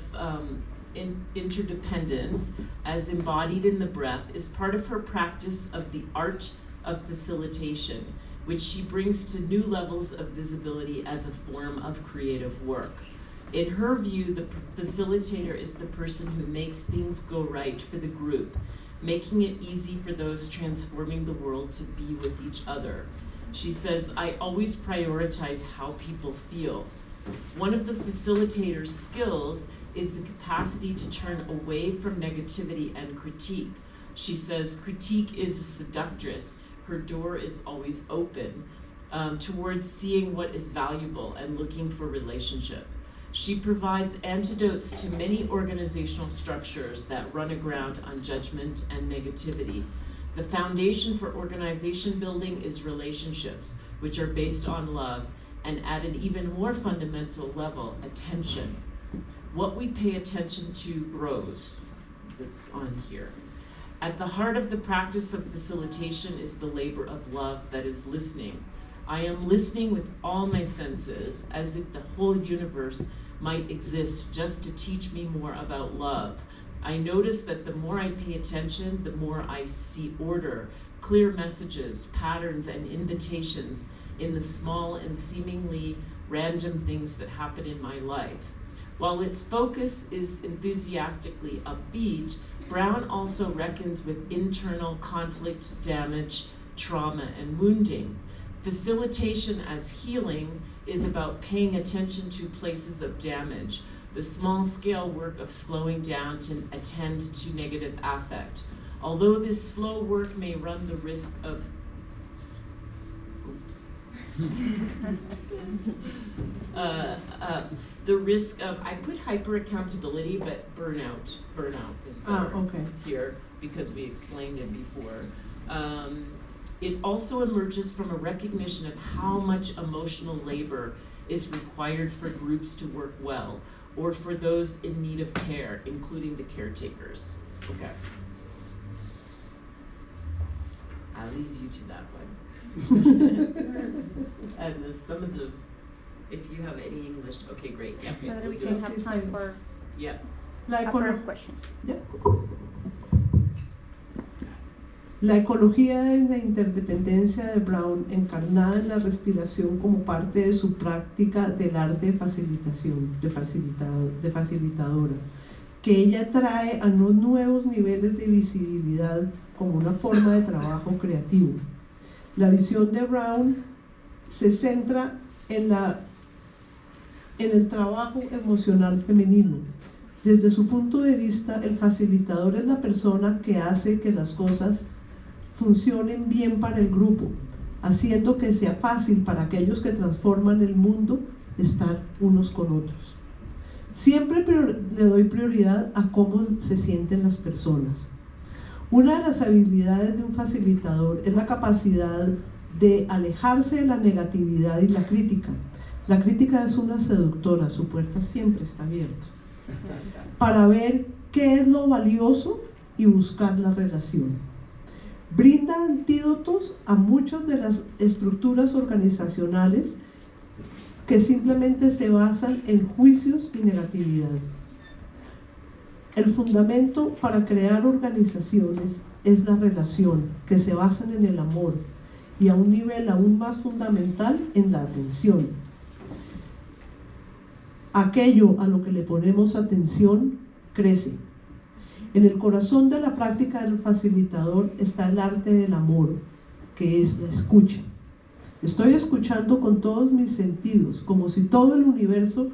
interdependence, as embodied in the breath, is part of her practice of the art of facilitation, which she brings to new levels of visibility as a form of creative work. In her view, the facilitator is the person who makes things go right for the group, making it easy for those transforming the world to be with each other. She says, I always prioritize how people feel. One of the facilitator's skills is the capacity to turn away from negativity and critique. She says, critique is a seductress. Her door is always open towards seeing what is valuable and looking for relationship. She provides antidotes to many organizational structures that run aground on judgment and negativity. The foundation for organization building is relationships, which are based on love, and at an even more fundamental level, attention. What we pay attention to grows. That's on here. At the heart of the practice of facilitation is the labor of love that is listening. I am listening with all my senses, as if the whole universe might exist just to teach me more about love. I notice that the more I pay attention, the more I see order, clear messages, patterns, and invitations in the small and seemingly random things that happen in my life. While its focus is enthusiastically upbeat, Brown also reckons with internal conflict, damage, trauma, and wounding. Facilitation as healing is about paying attention to places of damage, the small-scale work of slowing down to attend to negative affect. Although this slow work may run the risk of the risk of, I put hyper accountability, but burnout is better here because we explained it before. It also emerges from a recognition of how much emotional labor is required for groups to work well, or for those in need of care, including the caretakers. Okay. I'll leave you to that one. And some of the, if you have any English, okay, great. Yeah, So that we'll we do can it. have time for Yeah. La, a pair of questions. La ecología de la interdependencia de Brown, encarnada en la respiración como parte de su práctica del arte de facilitación, de facilitadora, que ella trae a unos nuevos niveles de visibilidad como una forma de trabajo creativo. La visión de Brown se centra en el trabajo emocional femenino. Desde su punto de vista, el facilitador es la persona que hace que las cosas funcionen bien para el grupo, haciendo que sea fácil para aquellos que transforman el mundo estar unos con otros. Siempre le doy prioridad a cómo se sienten las personas. Una de las habilidades de un facilitador es la capacidad de alejarse de la negatividad y la crítica. La crítica es una seductora, su puerta siempre está abierta, para ver qué es lo valioso y buscar la relación. Brinda antídotos a muchas de las estructuras organizacionales que simplemente se basan en juicios y negatividad. El fundamento para crear organizaciones es la relación, que se basan en el amor y a un nivel aún más fundamental en la atención. Aquello a lo que le ponemos atención crece. En el corazón de la práctica del facilitador está el arte del amor, que es la escucha. Estoy escuchando con todos mis sentidos, como si todo el universo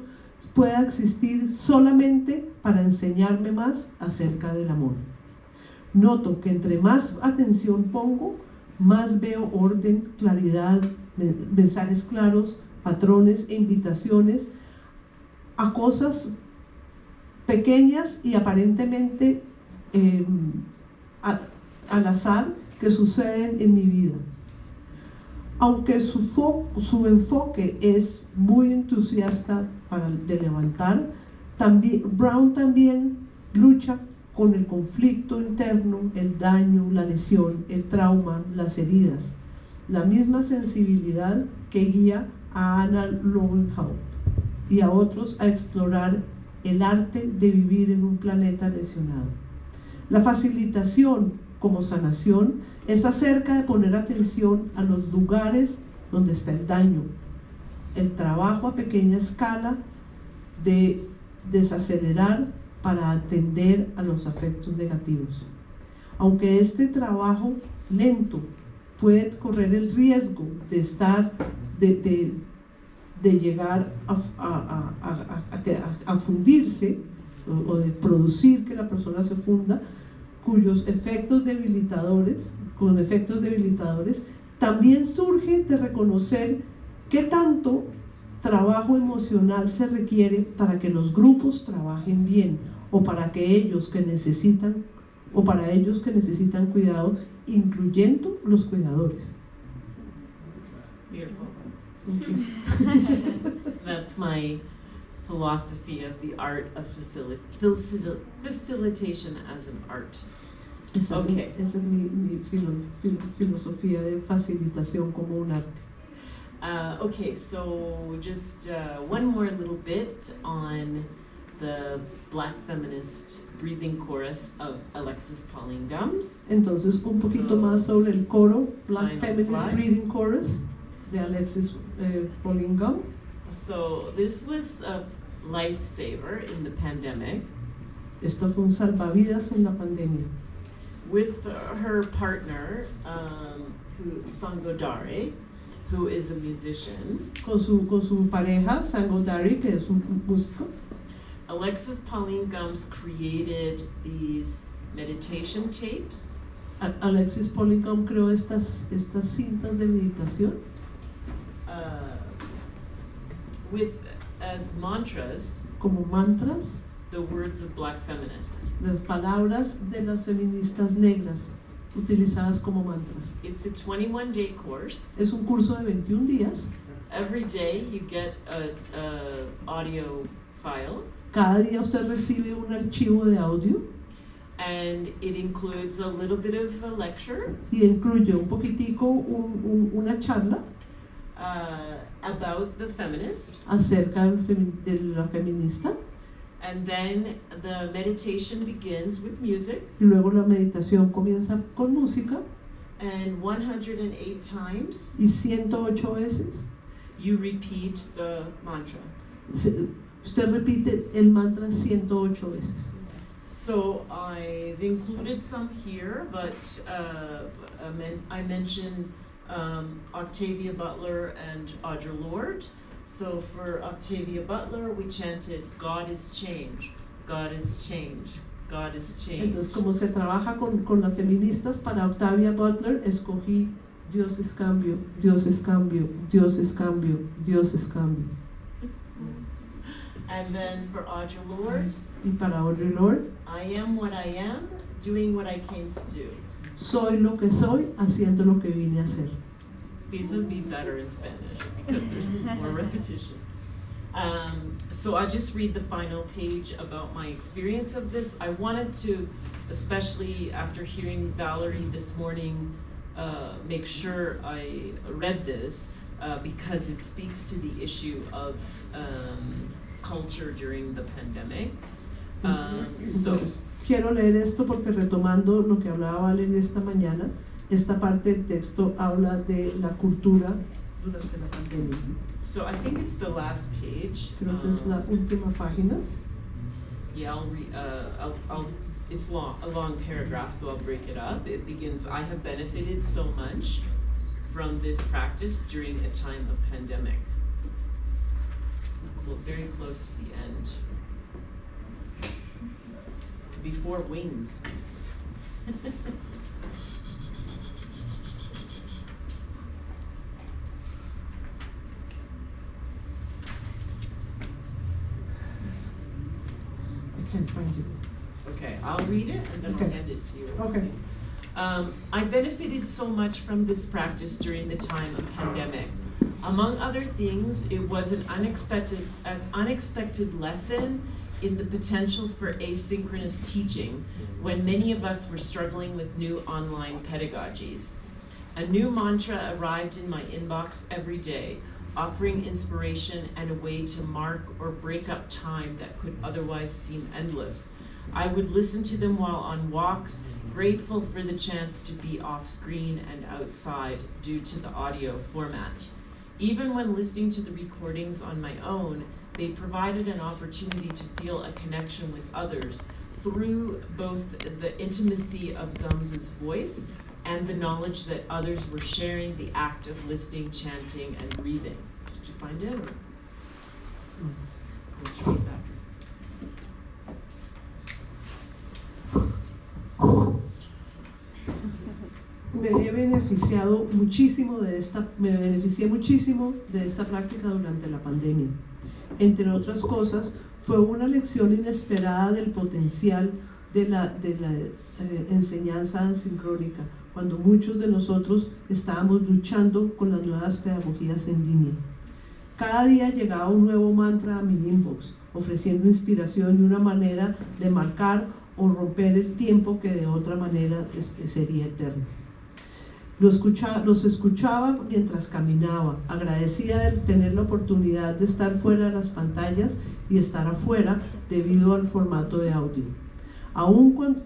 pueda existir solamente para enseñarme más acerca del amor. Noto que entre más atención pongo, más veo orden, claridad, mensajes claros, patrones e invitaciones a cosas pequeñas y aparentemente al azar que suceden en mi vida. Aunque su enfoque es muy entusiasta de levantar, Brown también lucha con el conflicto interno, el daño, la lesión, el trauma, las heridas. La misma sensibilidad que guía a Anna Lowenthal y a otros a explorar el arte de vivir en un planeta lesionado. La facilitación como sanación es acerca de poner atención a los lugares donde está el daño, el trabajo a pequeña escala de desacelerar para atender a los afectos negativos. Aunque este trabajo lento puede correr el riesgo de estar, de llegar a fundirse o de producir que la persona se funda, cuyos efectos debilitadores, también surge de reconocer qué tanto trabajo emocional se requiere para que los grupos trabajen bien, o para ellos que necesitan cuidado, incluyendo los cuidadores. Beautiful. That's my philosophy of the art of facilitation as an art. Esa Okay. es mi filosofía de facilitación como un arte. Okay, so just one more little bit on the Black feminist breathing chorus of Alexis Pauline Gumbs. Entonces, un poquito más sobre el coro Black Final Feminist slide. Breathing Chorus de Alexis Pauline Gumbs. So this was a lifesaver in the pandemic. Esto fue un salvavidas en la pandemia. With her partner, Sangodare, who is a musician. Con su pareja, Sangodare, que es un músico. Alexis Pauline Gumbs created these meditation tapes. Alexis Pauline Gumbs creó estas cintas de meditación With as mantras como mantras, the words of Black feminists. las palabras de las feministas negras utilizadas como mantras. It's a 21-day course. Es un curso de 21 días. Every day you get a audio file, Cada día usted recibe un archivo de audio and it includes a little bit of a lecture y incluye un poquitico una charla about the feminist, acerca de la feminista, and then the meditation begins with music, y luego la meditación comienza con música, and 108 times y 108 veces you repeat the mantra. usted repite el mantra 108 veces. So I've included some here, but I mentioned Octavia Butler and Audre Lorde. So for Octavia Butler, we chanted, God is change, God is change, God is change. Entonces, como se trabaja con las feministas, para Octavia Butler escogí Dios es cambio, Dios es cambio, Dios es cambio, Dios es cambio. And then for Audre Lorde, Y para Audre Lorde, I am what I am, doing what I came to do. soy lo que soy, haciendo lo que vine a hacer. These would be better in Spanish because there's more repetition. So I'll just read the final page about my experience of this. I wanted to, especially after hearing Valerie this morning, make sure I read this because it speaks to the issue of culture during the pandemic. So Entonces, quiero leer esto porque retomando lo que hablaba Valerie esta mañana, esta parte del texto habla de la cultura durante la pandemia. So I think it's the last page. Creo que es la última página. Yeah, it's a long paragraph, so I'll break it up. It begins, I have benefited so much from this practice during a time of pandemic. It's very close to the end. Could be 4 wings. I can't find you. Okay, I'll read it and then Okay. I'll hand it to you. Okay. I benefited so much from this practice during the time of pandemic. Among other things, it was an unexpected lesson in the potential for asynchronous teaching when many of us were struggling with new online pedagogies. A new mantra arrived in my inbox every day, offering inspiration and a way to mark or break up time that could otherwise seem endless. I would listen to them while on walks, grateful for the chance to be off screen and outside due to the audio format. Even when listening to the recordings on my own, they provided an opportunity to feel a connection with others through both the intimacy of Gums's voice and the knowledge that others were sharing the act of listening, chanting, and breathing. Did you find it? Or? Me beneficié muchísimo de esta práctica durante la pandemia. Entre otras cosas, fue una lección inesperada del potencial de la enseñanza asincrónica, cuando muchos de nosotros estábamos luchando con las nuevas pedagogías en línea. Cada día llegaba un nuevo mantra a mi inbox, ofreciendo inspiración y una manera de marcar o romper el tiempo que de otra manera sería eterno. Los escuchaba mientras caminaba, agradecida de tener la oportunidad de estar fuera de las pantallas y estar afuera debido al formato de audio. Aún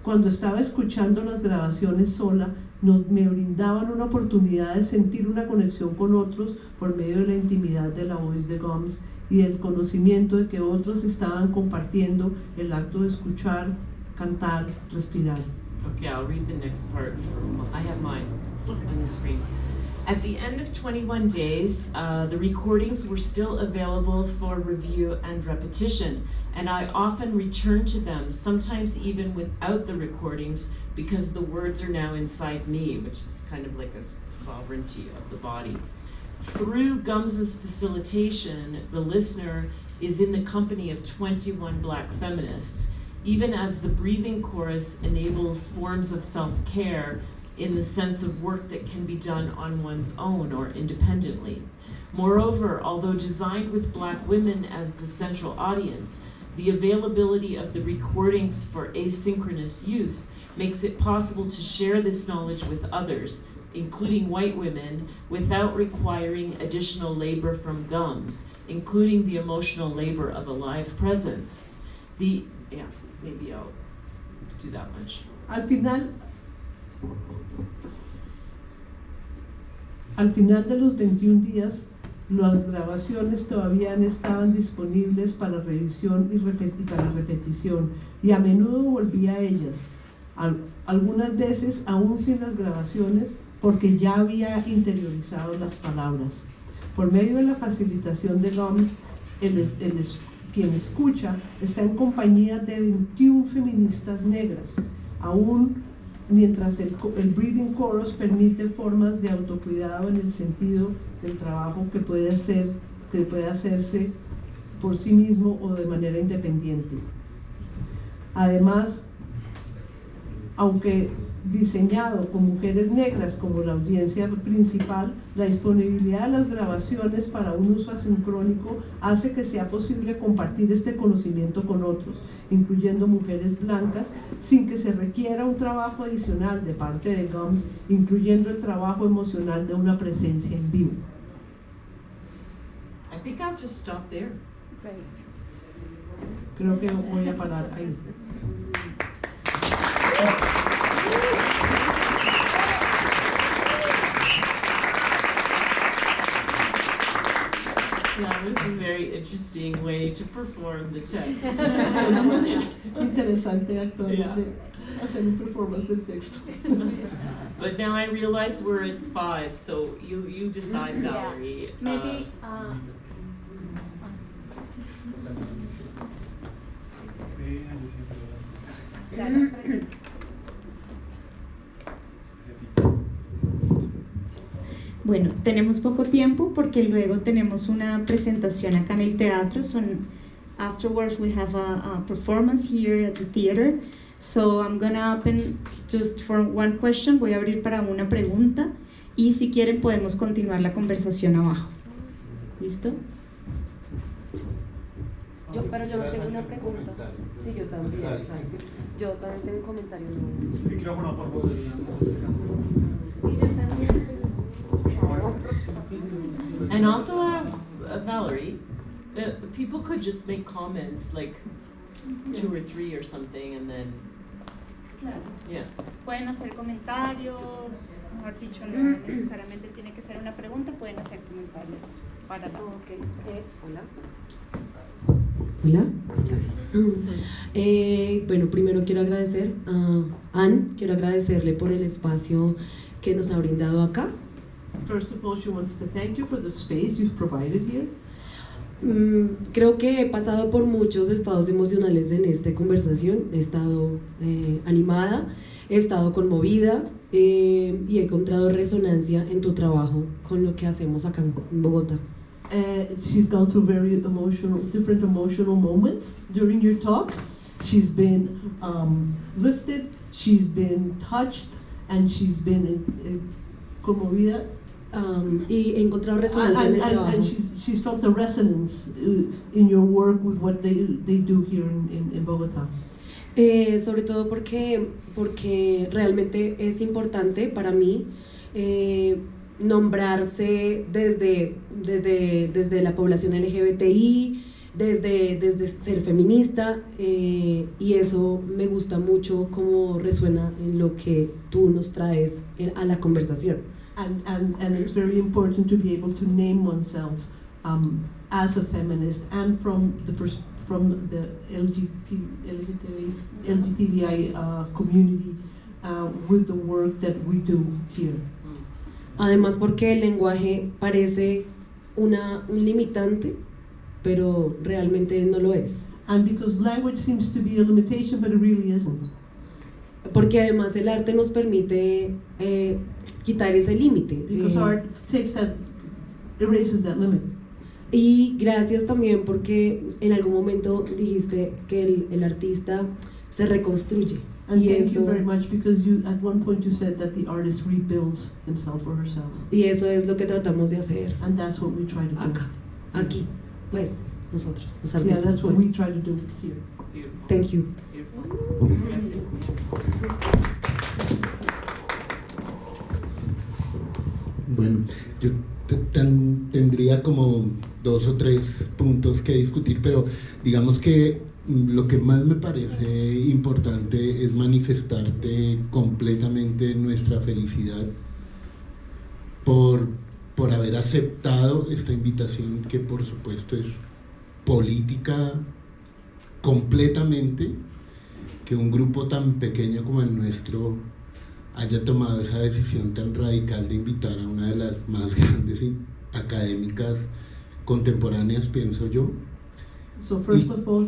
cuando estaba escuchando las grabaciones sola, me brindaban una oportunidad de sentir una conexión con otros por medio de la intimidad de la voz de Gums y el conocimiento de que otros estaban compartiendo el acto de escuchar, cantar, respirar. Okay, I'll read the next part. I have mine on the screen. At the end of 21 days, the recordings were still available for review and repetition, and I often return to them, sometimes even without the recordings, because the words are now inside me, which is kind of like a sovereignty of the body. Through Gums's facilitation, the listener is in the company of 21 Black feminists, even as the breathing chorus enables forms of self-care in the sense of work that can be done on one's own or independently. Moreover, although designed with Black women as the central audience, the availability of the recordings for asynchronous use makes it possible to share this knowledge with others, including white women, without requiring additional labor from Gums, including the emotional labor of a live presence. Maybe I'll do that much. Al final de los 21 días, las grabaciones todavía estaban disponibles para revisión y para repetición, y a menudo volvía a ellas, algunas veces aún sin las grabaciones, porque ya había interiorizado las palabras. Por medio de la facilitación de Gums, quien escucha está en compañía de 21 feministas negras, aún mientras el breathing chorus permite formas de autocuidado en el sentido del trabajo que puede hacerse por sí mismo o de manera independiente. Además, aunque diseñado con mujeres negras como la audiencia principal, la disponibilidad de las grabaciones para un uso asincrónico hace que sea posible compartir este conocimiento con otros, incluyendo mujeres blancas, sin que se requiera un trabajo adicional de parte de Gums, incluyendo el trabajo emocional de una presencia en vivo. I think I'll just stop there. Great. Creo que voy a parar ahí. That was a very interesting way to perform the text. Interesante actualmente hacer un performance del texto. But now I realize we're at 5, so you decide, Valerie. Maybe. Bueno, tenemos poco tiempo porque luego tenemos una presentación acá en el teatro. Afterwards we have a performance here at the theater. So I'm gonna open just for one question, voy a abrir para una pregunta y si quieren podemos continuar la conversación abajo. ¿Listo? Pero yo no tengo una pregunta. Sí, yo también, exacto. Yo también tengo un comentario. Micrófono, por favor. And also, Valerie, people could just make comments like 2 or 3 or something, and then yeah. Pueden hacer comentarios, mejor dicho, no necesariamente tiene que ser una pregunta, pueden hacer comentarios para la... Okay. Hola. Hola. Bueno, primero quiero agradecer a Anne, quiero agradecerle por el espacio que nos ha brindado acá. First of all, she wants to thank you for the space you've provided here. Creo que he pasado por muchos estados emocionales en esta conversación. He estado animada, he estado conmovida y he encontrado resonancia en tu trabajo con lo que hacemos acá en Bogotá. She's gone through very different emotional moments during your talk. She's been lifted, she's been touched, and she's been conmovida. Y he encontrado resonancia en el trabajo. And she's felt the resonance in your work with what they do here in Bogotá. Sobre todo porque realmente es importante para mí nombrarse desde la población LGBTI, desde ser feminista, y eso me gusta mucho cómo resuena en lo que tú nos traes a la conversación. And it's very important to be able to name oneself as a feminist and from the LGBTI community with the work that we do here. Además porque el lenguaje parece un limitante, pero realmente no lo es. And because language seems to be a limitation, but it really isn't. Porque además el arte nos permite quitar ese límite. Because art erases that limit. Y gracias también porque en algún momento dijiste que el artista se reconstruye. And thank you very much because at one point you said that the artist rebuilds himself or herself. Y eso es lo que tratamos de hacer. And that's what we try to do. Aquí, pues, nosotros, los artistas. Yeah, that's what we try to do here. Beautiful. Thank you. Beautiful. Gracias. Bueno, yo tendría como 2 o 3 puntos que discutir, pero digamos que lo que más me parece importante es manifestarte completamente nuestra felicidad por haber aceptado esta invitación, que por supuesto es política completamente, que un grupo tan pequeño como el nuestro haya tomado esa decisión tan radical de invitar a una de las más grandes académicas contemporáneas, pienso yo. So first of all,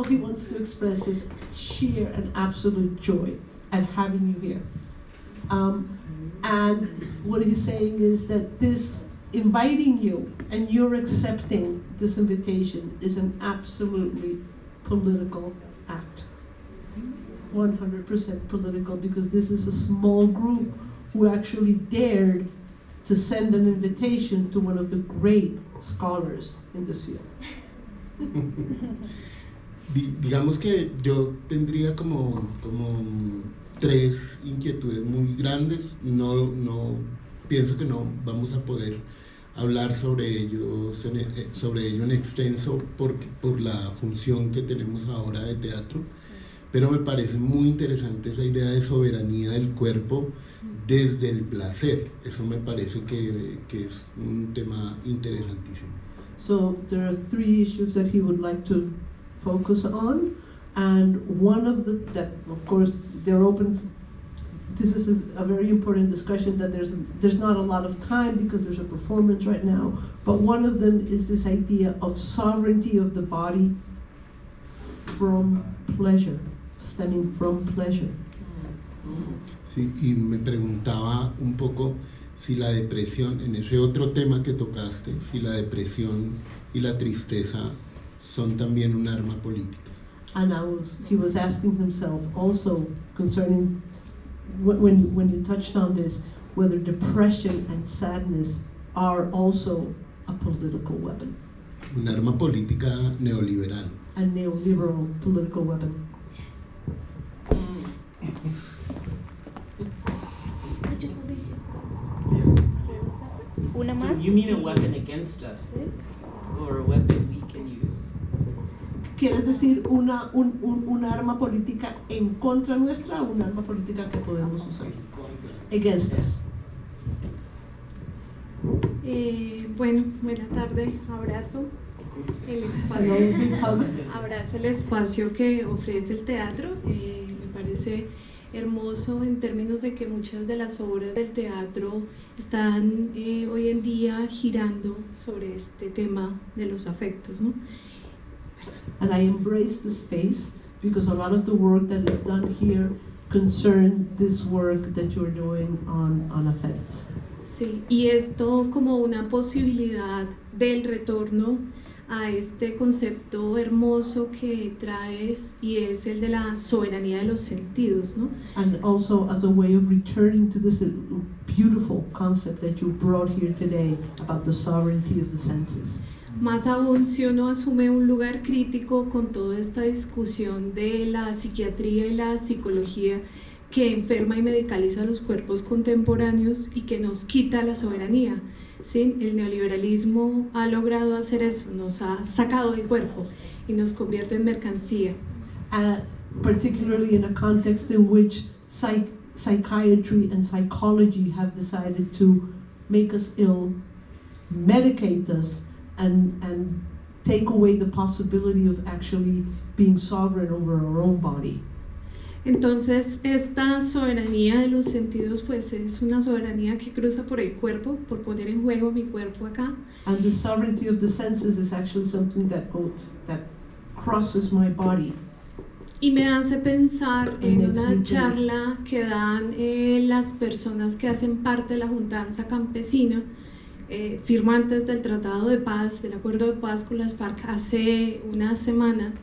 he wants to express his sheer and absolute joy at having you here. And what he's saying is that this inviting you and you're accepting this invitation is an absolutely political act. 100% political, because this is a small group who actually dared to send an invitation to one of the great scholars in this field. Digamos que yo tendría como 3 inquietudes muy grandes. No pienso que no vamos a poder hablar sobre ello en extenso por la función que tenemos ahora de teatro, pero me parece muy interesante esa idea de soberanía del cuerpo desde el placer. Eso me parece que es un tema interesantísimo. So there are 3 issues that he would like to focus on, and one of them that, of course, they're open. This is a very important discussion that there's not a lot of time because there's a performance right now, but one of them is this idea of sovereignty of the body from pleasure, stemming from pleasure. Sí, y me preguntaba un poco si la depresión, en ese otro tema que tocaste, si la depresión y la tristeza son también un arma política. And he was asking himself also concerning when you touched on this, whether depression and sadness are also a political weapon. Un arma política neoliberal. A neoliberal political weapon. Una So más. you mean a weapon against us, or a weapon we can use? ¿Quieres decir una arma política en contra nuestra o una arma política que podemos usar? Against us. Bueno, buena tarde, abrazo el espacio, abrazo el espacio que ofrece el teatro. Me parece hermoso en términos de que muchas de las obras del teatro están hoy en día girando sobre este tema de los afectos, ¿no? And I embrace the space because a lot of the work that is done here concern this work that you're doing on affects. Sí, y esto como una posibilidad del retorno a este concepto hermoso que traes y es el de la soberanía de los sentidos, ¿no? And also as a way of returning to this beautiful concept that you brought here today about the sovereignty of the senses. Más aún si uno asume un lugar crítico con toda esta discusión de la psiquiatría y la psicología que enferma y medicaliza los cuerpos contemporáneos y que nos quita la soberanía. ¿Sí? El neoliberalismo ha logrado hacer eso, nos ha sacado del cuerpo y nos convierte en mercancía. Particularly in a context in which psychiatry and psychology have decided to make us ill, medicate us, and take away the possibility of actually being sovereign over our own body. Entonces, esta soberanía de los sentidos pues es una soberanía que cruza por el cuerpo, por poner en juego mi cuerpo acá. And the sovereignty of the senses is actually something that crosses my body. Y me hace pensar en una charla que dan las personas que hacen parte de la juntanza campesina, firmantes del Tratado de Paz, del Acuerdo de Paz con las FARC hace una semana,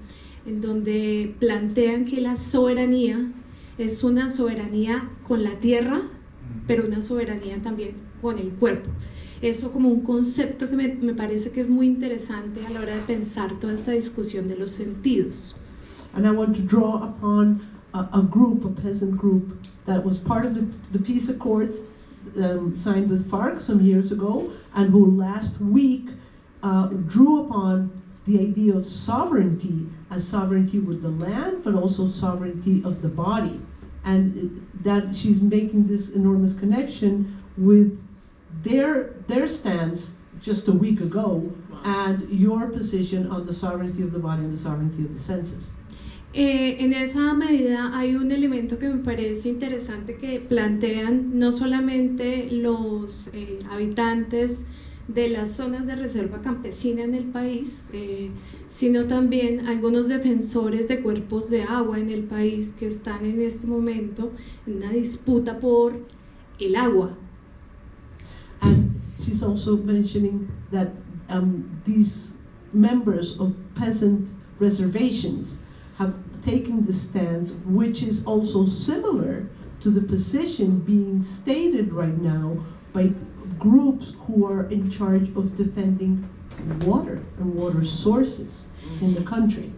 en donde plantean que la soberanía es una soberanía con la tierra, pero una soberanía también con el cuerpo. Eso como un concepto que me parece que es muy interesante a la hora de pensar toda esta discusión de los sentidos. And I want to draw upon a group, a peasant group, that was part of the peace accords signed with FARC some years ago, and who last week drew upon the idea of sovereignty as sovereignty with the land, but also sovereignty of the body. And that she's making this enormous connection with their stance just a week ago, and your position on the sovereignty of the body and the sovereignty of the senses. En esa medida hay un elemento que me parece interesante que plantean no solamente los habitantes de las zonas de reserva campesina en el país, sino también algunos defensores de cuerpos de agua en el país que están en este momento en una disputa por el agua. And she's also mentioning that these members of peasant reservations have taken the stance, which is also similar to the position being stated right now by groups who are in charge of defending water and water sources in the country.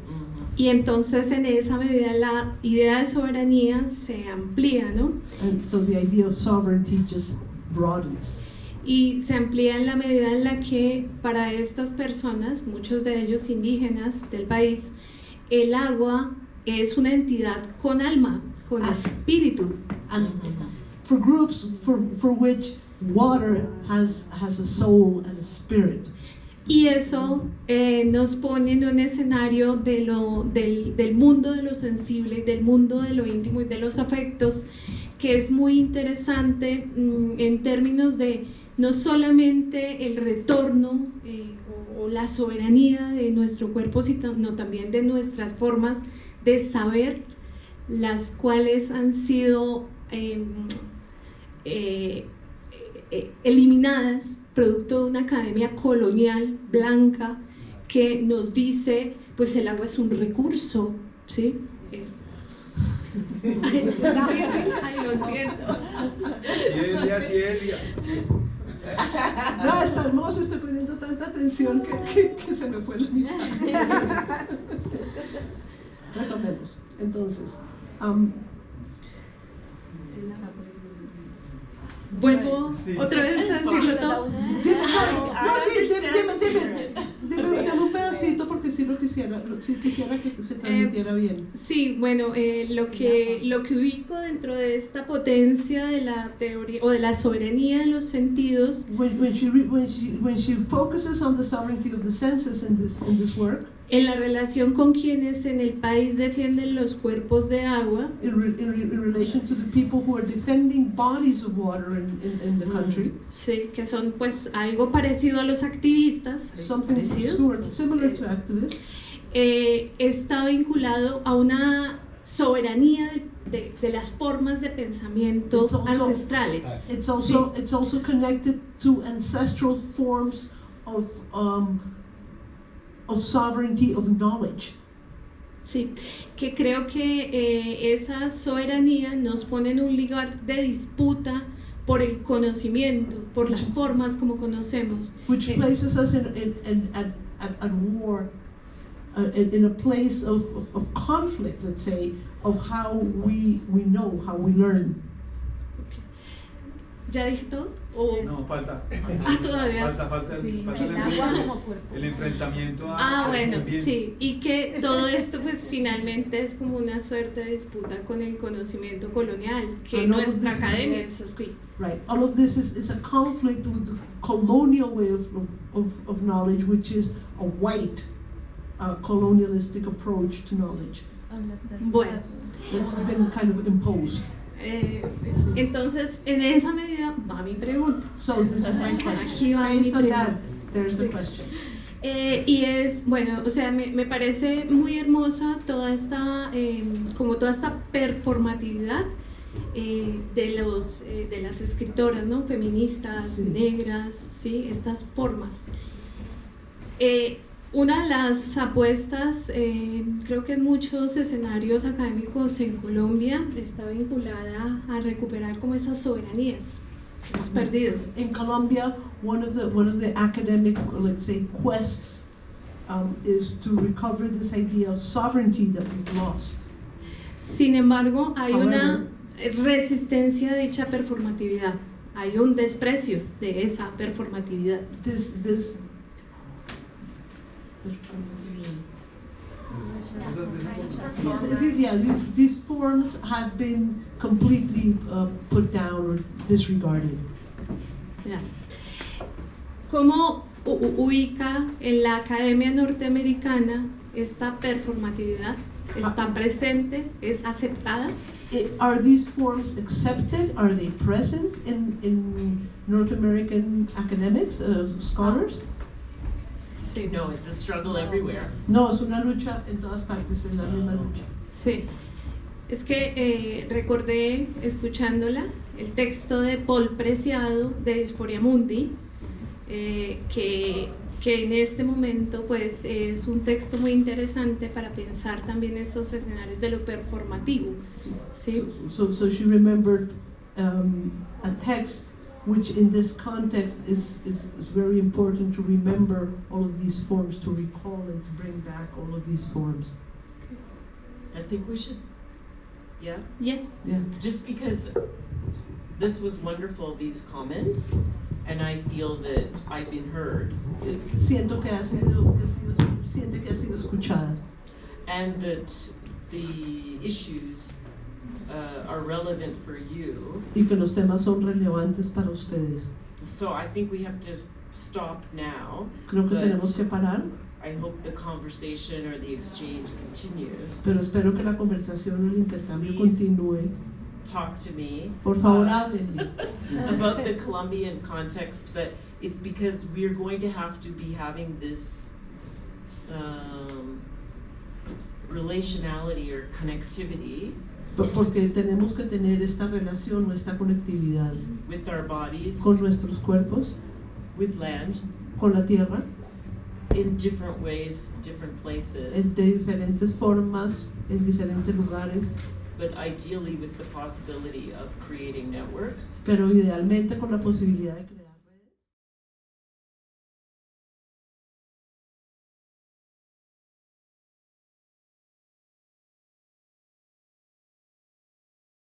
Y entonces en esa medida la idea de soberanía se amplía, ¿no? And so the idea of sovereignty just broadens. Y se amplía en la medida en la que para estas personas, muchos de ellos indígenas del país, el agua es una entidad con alma, con espíritu. And for groups for which water has a soul and a spirit. Y eso nos pone en un escenario del mundo de lo sensible, del mundo de lo íntimo y de los afectos, que es muy interesante en términos de no solamente el retorno o la soberanía de nuestro cuerpo, sino también de nuestras formas de saber, las cuales han sido eliminadas producto de una academia colonial blanca que nos dice, pues el agua es un recurso, ¿sí? Ay, lo siento. Cielia. No, está hermoso, estoy poniendo tanta atención que se me fue la mitad. Retomemos. Entonces, vuelvo otra vez a decirlo todo. Dime un pedacito porque sí quisiera que se transmitiera bien. Sí, bueno, lo que ubico dentro de esta potencia de la teoría o de la soberanía de los sentidos. When she focuses on the sovereignty of the senses in this work. En la relación con quienes en el país defienden los cuerpos de agua. In relation to the people who are defending bodies of water in the country. Sí, que son pues algo parecido a los activistas. Something similar to activists. Está vinculado a una soberanía de las formas de pensamiento ancestrales. It's also connected to ancestral forms of sovereignty of knowledge. Sí, que creo que esa soberanía nos pone en un lugar de disputa por el conocimiento, por las formas como conocemos. Which places us at war, in a place of conflict, let's say, of how we know, how we learn. Okay. ¿Ya dije todo? No, falta. Todavía. Falta el enfrentamiento bueno, sí, y que todo esto pues finalmente es como una suerte de disputa con el conocimiento colonial, que nuestra academia es así. Right, all of this is a conflict with the colonial way of knowledge, which is a white colonialistic approach to knowledge. Bueno. That's been kind of imposed. Entonces, en esa medida va mi pregunta. So this is my question. Aquí va mi pregunta. There's the question. Y es, bueno, o sea, me parece muy hermosa toda esta, como toda esta performatividad de las escritoras, ¿no? Feministas, sí. Negras, ¿sí? Estas formas. Una de las apuestas, creo que en muchos escenarios académicos en Colombia está vinculada a recuperar como esas soberanías que hemos perdido. In Colombia, one of the academic, let's say, quests is to recover this idea of sovereignty that we've lost. Sin embargo, hay una resistencia a dicha performatividad. Hay un desprecio de esa performatividad. These forms have been completely put down or disregarded. Yeah. ¿Cómo ubica en la academia norteamericana esta performatividad? ¿Está presente? ¿Es aceptada? Are these forms accepted? Are they present in North American academics, scholars? Sí. No, it's a struggle everywhere. No, es una lucha en todas partes, es la misma lucha. Sí. Es que recordé, escuchándola, el texto de Paul Preciado de Disforia Mundi, que en este momento pues es un texto muy interesante para pensar también estos escenarios de lo performativo. ¿Sí? So she remembered a text which in this context is very important to remember all of these forms, to recall and to bring back all of these forms. I think we should, yeah? Yeah. Just because this was wonderful, these comments, and I feel that I've been heard. Siente que ha sido escuchada. And that the issues are relevant for you. Y que los temas son relevantes para ustedes. So I think we have to stop now. Creo que tenemos que parar. I hope the conversation or the exchange continues. Pero espero que la conversación o el intercambio continúe. Talk to me. Por favor, háblenme. About the Colombian context, but it's because we're going to have to be having this relationality or connectivity porque tenemos que tener esta relación, esta conectividad with our bodies, con nuestros cuerpos, with land, con la tierra, in different ways, different en places, de diferentes formas, en diferentes lugares, but ideally with the possibility of creating networks pero idealmente con la posibilidad de